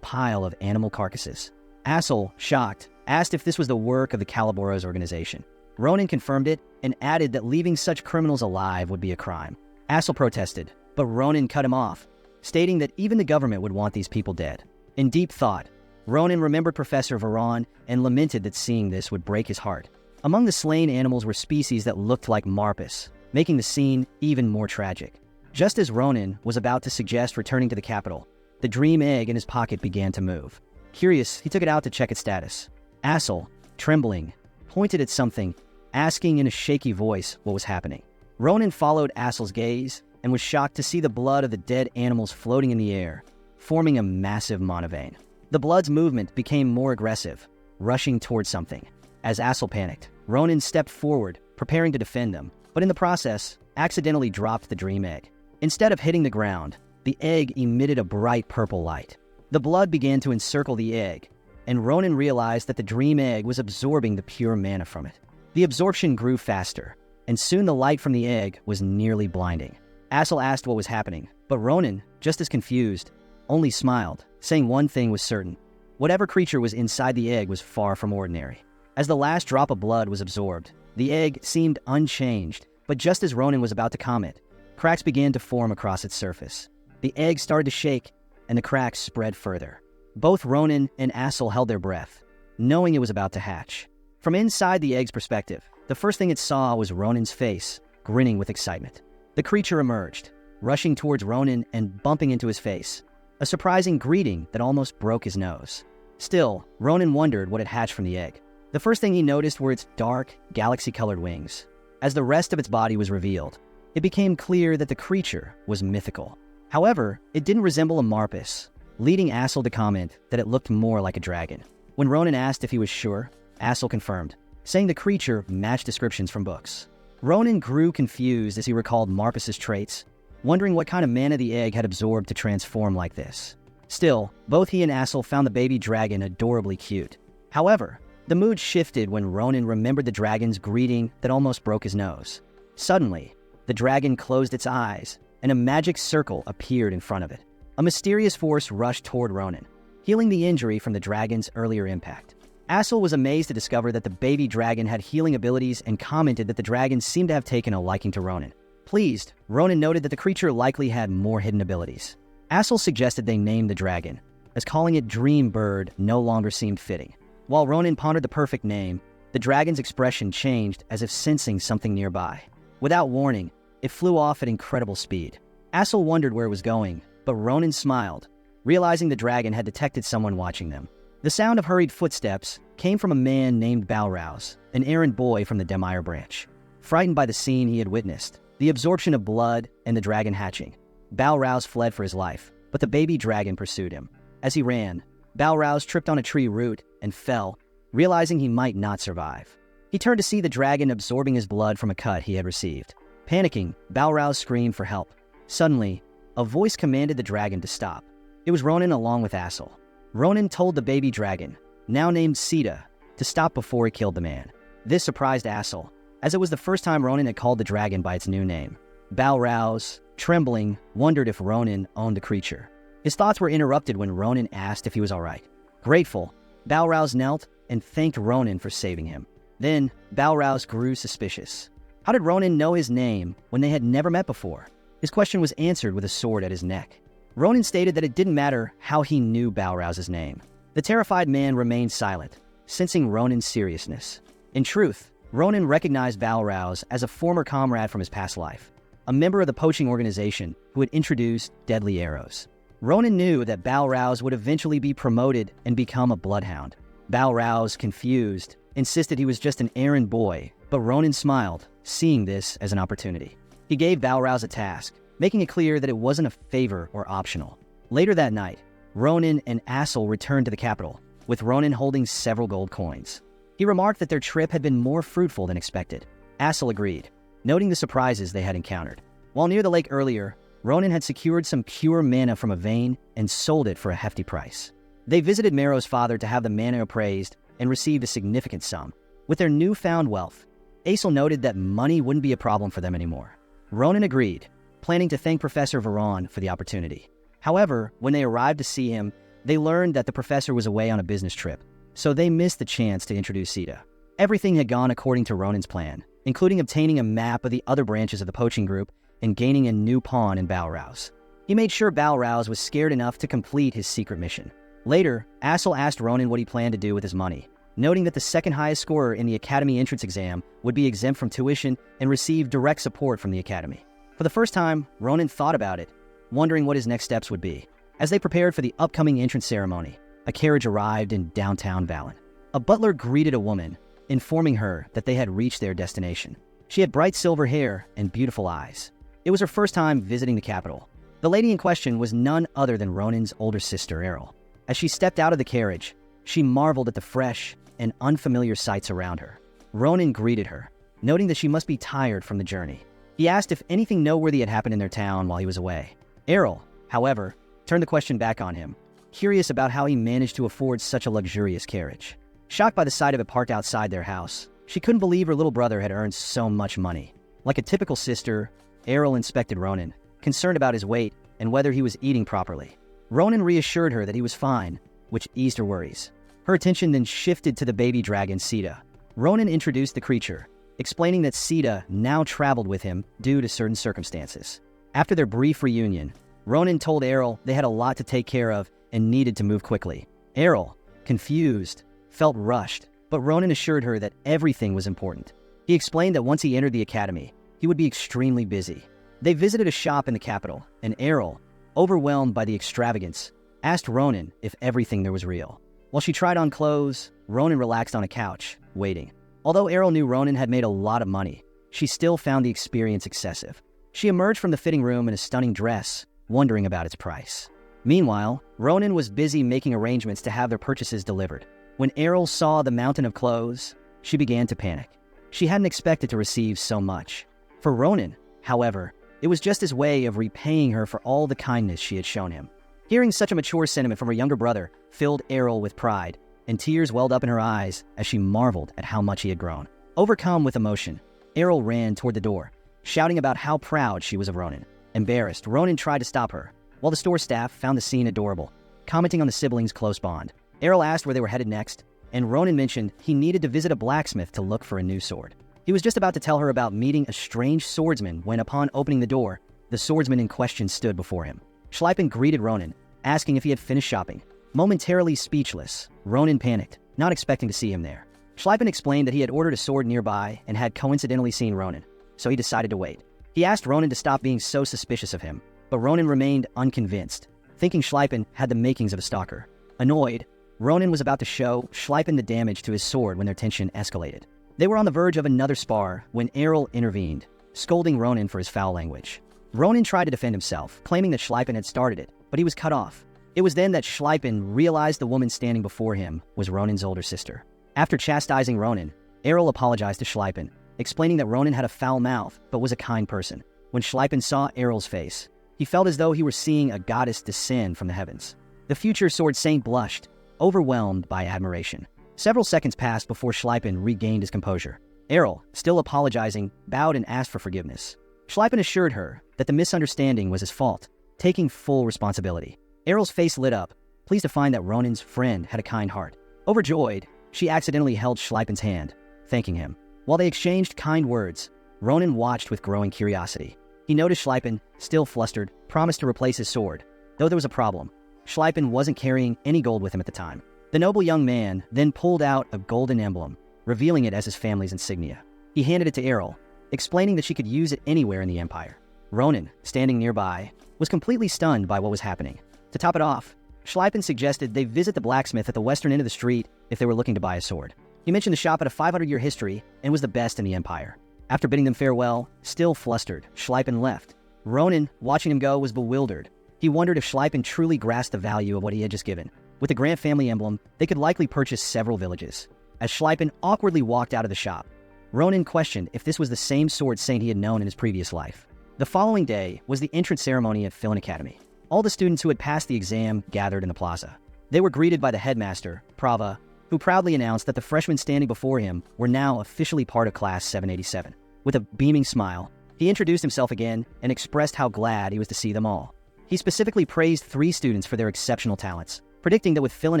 pile of animal carcasses. Assel, shocked, asked if this was the work of the Calaboros organization. Ronan confirmed it and added that leaving such criminals alive would be a crime. Assel protested, but Ronan cut him off, stating that even the government would want these people dead. In deep thought, Ronan remembered Professor Varan and lamented that seeing this would break his heart. Among the slain animals were species that looked like Marpus, making the scene even more tragic. Just as Ronan was about to suggest returning to the capital, the dream egg in his pocket began to move. Curious, he took it out to check its status. Assel, trembling, pointed at something, asking in a shaky voice what was happening. Ronan followed Assel's gaze and was shocked to see the blood of the dead animals floating in the air, forming a massive monovein. The blood's movement became more aggressive, rushing towards something. As Assel panicked, Ronan stepped forward, preparing to defend them, but in the process, accidentally dropped the dream egg. Instead of hitting the ground, the egg emitted a bright purple light. The blood began to encircle the egg, and Ronan realized that the dream egg was absorbing the pure mana from it. The absorption grew faster, and soon the light from the egg was nearly blinding. Assel asked what was happening, but Ronan, just as confused, only smiled, saying one thing was certain. Whatever creature was inside the egg was far from ordinary. As the last drop of blood was absorbed, the egg seemed unchanged, but just as Ronan was about to comment, cracks began to form across its surface. The egg started to shake, and the cracks spread further. Both Ronan and Assel held their breath, knowing it was about to hatch. From inside the egg's perspective, the first thing it saw was Ronan's face, grinning with excitement. The creature emerged, rushing towards Ronan and bumping into his face. a surprising greeting that almost broke his nose. Still, Ronan wondered what had hatched from the egg. The first thing he noticed were its dark, galaxy-colored wings. As the rest of its body was revealed, it became clear that the creature was mythical. However, it didn't resemble a marpus, leading Assel to comment that it looked more like a dragon. When Ronan asked if he was sure, Assel confirmed, saying the creature matched descriptions from books. Ronan grew confused as he recalled Marpus's traits, wondering what kind of mana the egg had absorbed to transform like this. Still, both he and Assel found the baby dragon adorably cute. However, the mood shifted when Ronan remembered the dragon's greeting that almost broke his nose. Suddenly, the dragon closed its eyes, and a magic circle appeared in front of it. A mysterious force rushed toward Ronan, healing the injury from the dragon's earlier impact. Assel was amazed to discover that the baby dragon had healing abilities and commented that the dragon seemed to have taken a liking to Ronan. Pleased, Ronan noted that the creature likely had more hidden abilities. Assel suggested they name the dragon, as calling it Dream Bird no longer seemed fitting. While Ronan pondered the perfect name, the dragon's expression changed as if sensing something nearby. Without warning, it flew off at incredible speed. Assel wondered where it was going, but Ronan smiled, realizing the dragon had detected someone watching them. The sound of hurried footsteps came from a man named Balrouse, an errand boy from the Demire branch. Frightened by the scene he had witnessed, the absorption of blood and the dragon hatching, Balrouse fled for his life, but the baby dragon pursued him. As he ran, Balrouse tripped on a tree root and fell, realizing he might not survive. He turned to see the dragon absorbing his blood from a cut he had received. Panicking, Balrouse screamed for help. Suddenly, a voice commanded the dragon to stop. It was Ronan along with Assel. Ronan told the baby dragon, now named Sita, to stop before he killed the man. This surprised Assel, as it was the first time Ronan had called the dragon by its new name. Balrouse, trembling, wondered if Ronan owned the creature. His thoughts were interrupted when Ronan asked if he was all right. Grateful, Balrouse knelt and thanked Ronan for saving him. Then, Balrouse grew suspicious. How did Ronan know his name when they had never met before? His question was answered with a sword at his neck. Ronan stated that it didn't matter how he knew Balrouse's name. The terrified man remained silent, sensing Ronan's seriousness. In truth, Ronan recognized Balrouse as a former comrade from his past life, a member of the poaching organization who had introduced deadly arrows. Ronan knew that Balrouse would eventually be promoted and become a bloodhound. Balrouse, confused, insisted he was just an errand boy, but Ronan smiled, seeing this as an opportunity. He gave Balrouse a task, making it clear that it wasn't a favor or optional. Later that night, Ronan and Assel returned to the capital, with Ronan holding several gold coins. He remarked that their trip had been more fruitful than expected. Assel agreed, noting the surprises they had encountered. While near the lake earlier, Ronan had secured some pure mana from a vein and sold it for a hefty price. They visited Mero's father to have the mana appraised and received a significant sum. With their newfound wealth, Assel noted that money wouldn't be a problem for them anymore. Ronan agreed, planning to thank Professor Veron for the opportunity. However, when they arrived to see him, they learned that the professor was away on a business trip, so they missed the chance to introduce Sita. Everything had gone according to Ronan's plan, including obtaining a map of the other branches of the poaching group and gaining a new pawn in Balrouse. He made sure Balrouse was scared enough to complete his secret mission. Later, Assel asked Ronan what he planned to do with his money, noting that the second highest scorer in the Academy entrance exam would be exempt from tuition and receive direct support from the Academy. For the first time, Ronan thought about it, wondering what his next steps would be. As they prepared for the upcoming entrance ceremony, a carriage arrived in downtown Valen. A butler greeted a woman, informing her that they had reached their destination. She had bright silver hair and beautiful eyes. It was her first time visiting the capital. The lady in question was none other than Ronan's older sister, Errol. As she stepped out of the carriage, she marveled at the fresh and unfamiliar sights around her. Ronan greeted her, noting that she must be tired from the journey. He asked if anything noteworthy had happened in their town while he was away. Errol, however, turned the question back on him, curious about how he managed to afford such a luxurious carriage. Shocked by the sight of it parked outside their house, she couldn't believe her little brother had earned so much money. Like a typical sister, Errol inspected Ronan, concerned about his weight and whether he was eating properly. Ronan reassured her that he was fine, which eased her worries. Her attention then shifted to the baby dragon Sita. Ronan introduced the creature, explaining that Sita now traveled with him due to certain circumstances. After their brief reunion, Ronan told Errol they had a lot to take care of and needed to move quickly. Errol, confused, felt rushed, but Ronan assured her that everything was important. He explained that once he entered the academy, he would be extremely busy. They visited a shop in the capital, and Errol, overwhelmed by the extravagance, asked Ronan if everything there was real. While she tried on clothes, Ronan relaxed on a couch, waiting. Although Errol knew Ronan had made a lot of money, she still found the experience excessive. She emerged from the fitting room in a stunning dress, wondering about its price. Meanwhile, Ronan was busy making arrangements to have their purchases delivered. When Errol saw the mountain of clothes, she began to panic. She hadn't expected to receive so much. For Ronan, however, it was just his way of repaying her for all the kindness she had shown him. Hearing such a mature sentiment from her younger brother filled Errol with pride, and tears welled up in her eyes as she marveled at how much he had grown. Overcome with emotion, Errol ran toward the door, shouting about how proud she was of Ronan. Embarrassed, Ronan tried to stop her, while the store staff found the scene adorable, commenting on the siblings' close bond. Errol asked where they were headed next, and Ronan mentioned he needed to visit a blacksmith to look for a new sword. He was just about to tell her about meeting a strange swordsman when, upon opening the door, the swordsman in question stood before him. Schleipen greeted Ronan, asking if he had finished shopping. Momentarily speechless, Ronan panicked, not expecting to see him there. Schleipen explained that he had ordered a sword nearby and had coincidentally seen Ronan, so he decided to wait. He asked Ronan to stop being so suspicious of him, but Ronan remained unconvinced, thinking Schleipen had the makings of a stalker. Annoyed, Ronan was about to show Schleipen the damage to his sword when their tension escalated. They were on the verge of another spar when Errol intervened, scolding Ronan for his foul language. Ronan tried to defend himself, claiming that Schleipen had started it, but he was cut off. It was then that Schleipen realized the woman standing before him was Ronan's older sister. After chastising Ronan, Errol apologized to Schleipen, explaining that Ronan had a foul mouth but was a kind person. When Schleipen saw Errol's face, he felt as though he were seeing a goddess descend from the heavens. The future sword saint blushed, overwhelmed by admiration. Several seconds passed before Schleipen regained his composure. Errol, still apologizing, bowed and asked for forgiveness. Schleipen assured her that the misunderstanding was his fault, taking full responsibility. Errol's face lit up, pleased to find that Ronan's friend had a kind heart. Overjoyed, she accidentally held Schleipen's hand, thanking him. While they exchanged kind words, Ronan watched with growing curiosity. He noticed Schleipen, still flustered, promised to replace his sword, though there was a problem. Schleipen wasn't carrying any gold with him at the time. The noble young man then pulled out a golden emblem, revealing it as his family's insignia. He handed it to Errol, explaining that she could use it anywhere in the Empire. Ronan, standing nearby, was completely stunned by what was happening. To top it off, Schleipen suggested they visit the blacksmith at the western end of the street if they were looking to buy a sword. He mentioned the shop had a 500-year history and was the best in the Empire. After bidding them farewell, still flustered, Schleipen left. Ronan, watching him go, was bewildered. He wondered if Schleipen truly grasped the value of what he had just given. With the Grant family emblem, they could likely purchase several villages. As Schleipen awkwardly walked out of the shop, Ronan questioned if this was the same sword saint he had known in his previous life. The following day was the entrance ceremony at Philin Academy. All the students who had passed the exam gathered in the plaza. They were greeted by the headmaster, Prava, who proudly announced that the freshmen standing before him were now officially part of Class 787. With a beaming smile, he introduced himself again and expressed how glad he was to see them all. He specifically praised 3 students for their exceptional talents, predicting that with Philin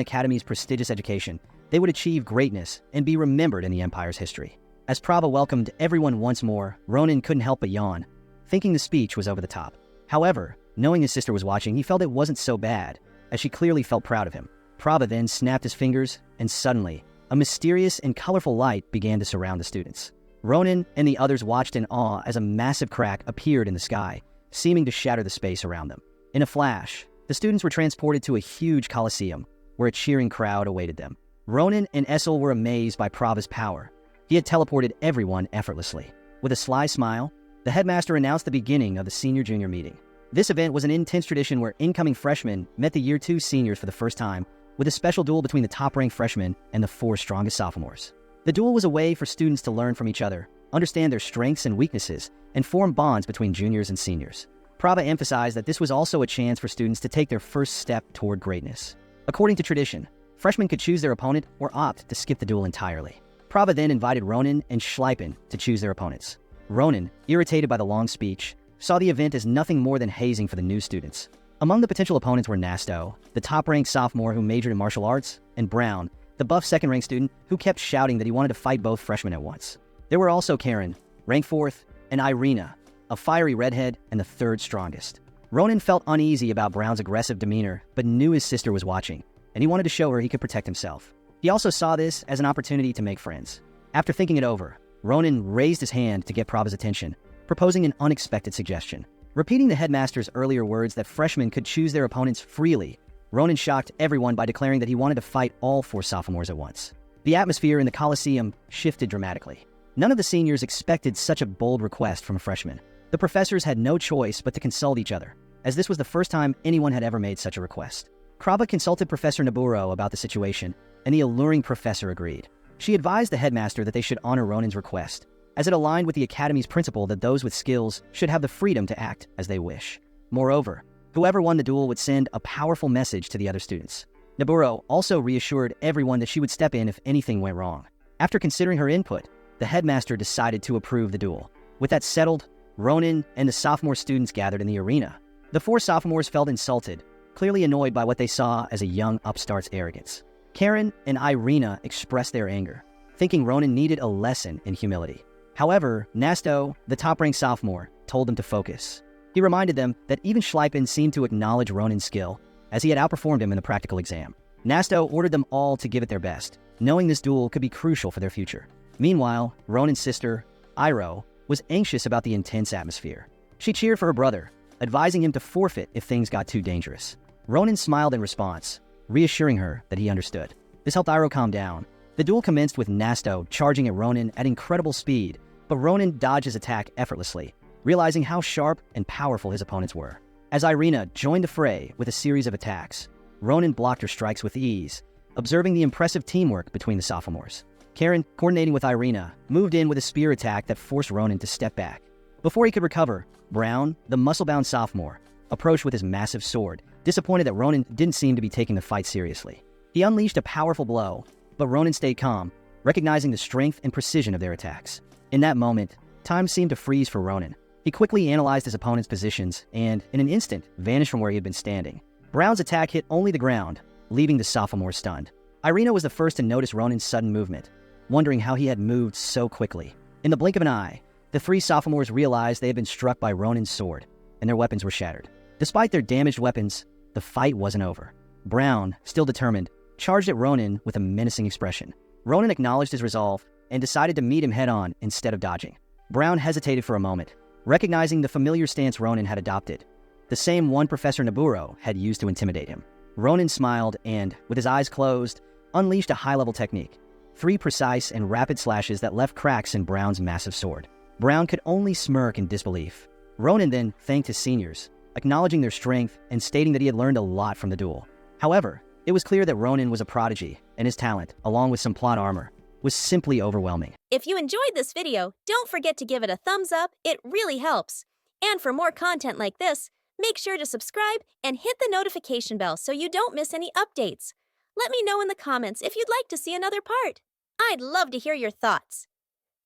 Academy's prestigious education, they would achieve greatness and be remembered in the Empire's history. As Prava welcomed everyone once more, Ronan couldn't help but yawn, thinking the speech was over the top. However, knowing his sister was watching, he felt it wasn't so bad, as she clearly felt proud of him. Prava then snapped his fingers, and suddenly, a mysterious and colorful light began to surround the students. Ronan and the others watched in awe as a massive crack appeared in the sky, seeming to shatter the space around them. In a flash, the students were transported to a huge coliseum, where a cheering crowd awaited them. Ronan and Essel were amazed by Prava's power. He had teleported everyone effortlessly. With a sly smile, the headmaster announced the beginning of the senior-junior meeting. This event was an intense tradition where incoming freshmen met the Year 2 seniors for the first time, with a special duel between the top-ranked freshmen and the 4 strongest sophomores. The duel was a way for students to learn from each other, understand their strengths and weaknesses, and form bonds between juniors and seniors. Prava emphasized that this was also a chance for students to take their first step toward greatness. According to tradition, freshmen could choose their opponent or opt to skip the duel entirely. Prava then invited Ronan and Schleipen to choose their opponents. Ronan, irritated by the long speech, saw the event as nothing more than hazing for the new students. Among the potential opponents were Nasto, the top-ranked sophomore who majored in martial arts, and Brown, the buff second-ranked student who kept shouting that he wanted to fight both freshmen at once. There were also Karen, ranked 4th, and Irina, a fiery redhead and the 3rd strongest. Ronan felt uneasy about Brown's aggressive demeanor, but knew his sister was watching, and he wanted to show her he could protect himself. He also saw this as an opportunity to make friends. After thinking it over, Ronan raised his hand to get Prava's attention, proposing an unexpected suggestion. Repeating the headmaster's earlier words that freshmen could choose their opponents freely, Ronan shocked everyone by declaring that he wanted to fight all 4 sophomores at once. The atmosphere in the Coliseum shifted dramatically. None of the seniors expected such a bold request from a freshman. The professors had no choice but to consult each other, as this was the first time anyone had ever made such a request. Kraba consulted Professor Naburo about the situation, and the alluring professor agreed. She advised the headmaster that they should honor Ronan's request, as it aligned with the academy's principle that those with skills should have the freedom to act as they wish. Moreover, whoever won the duel would send a powerful message to the other students. Naburo also reassured everyone that she would step in if anything went wrong. After considering her input, the headmaster decided to approve the duel. With that settled, Ronan and the sophomore students gathered in the arena. The 4 sophomores felt insulted, clearly annoyed by what they saw as a young upstart's arrogance. Karen and Irina expressed their anger, thinking Ronan needed a lesson in humility. However, Nasto, the top-ranked sophomore, told them to focus. He reminded them that even Schleipen seemed to acknowledge Ronan's skill, as he had outperformed him in the practical exam. Nasto ordered them all to give it their best, knowing this duel could be crucial for their future. Meanwhile, Ronan's sister, Iroh, was anxious about the intense atmosphere. She cheered for her brother, advising him to forfeit if things got too dangerous. Ronan smiled in response, reassuring her that he understood. This helped Iroh calm down. The duel commenced with Nasto charging at Ronan at incredible speed, but Ronan dodged his attack effortlessly, realizing how sharp and powerful his opponents were. As Irina joined the fray with a series of attacks, Ronan blocked her strikes with ease, observing the impressive teamwork between the sophomores. Karen, coordinating with Irina, moved in with a spear attack that forced Ronan to step back. Before he could recover, Brown, the muscle-bound sophomore, approached with his massive sword, disappointed that Ronan didn't seem to be taking the fight seriously. He unleashed a powerful blow, but Ronan stayed calm, recognizing the strength and precision of their attacks. In that moment, time seemed to freeze for Ronan. He quickly analyzed his opponent's positions and, in an instant, vanished from where he had been standing. Brown's attack hit only the ground, leaving the sophomore stunned. Irina was the first to notice Ronan's sudden movement, wondering how he had moved so quickly. In the blink of an eye, the 3 sophomores realized they had been struck by Ronan's sword, and their weapons were shattered. Despite their damaged weapons, the fight wasn't over. Brown, still determined, charged at Ronan with a menacing expression. Ronan acknowledged his resolve and decided to meet him head-on instead of dodging. Brown hesitated for a moment, recognizing the familiar stance Ronan had adopted, the same one Professor Naburo had used to intimidate him. Ronan smiled and, with his eyes closed, unleashed a high-level technique. 3 precise and rapid slashes that left cracks in Brown's massive sword. Brown could only smirk in disbelief. Ronan then thanked his seniors, acknowledging their strength and stating that he had learned a lot from the duel. However, it was clear that Ronan was a prodigy, and his talent, along with some plot armor, was simply overwhelming. If you enjoyed this video, don't forget to give it a thumbs up, it really helps. And for more content like this, make sure to subscribe and hit the notification bell so you don't miss any updates. Let me know in the comments if you'd like to see another part. I'd love to hear your thoughts.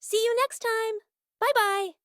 See you next time. Bye-bye.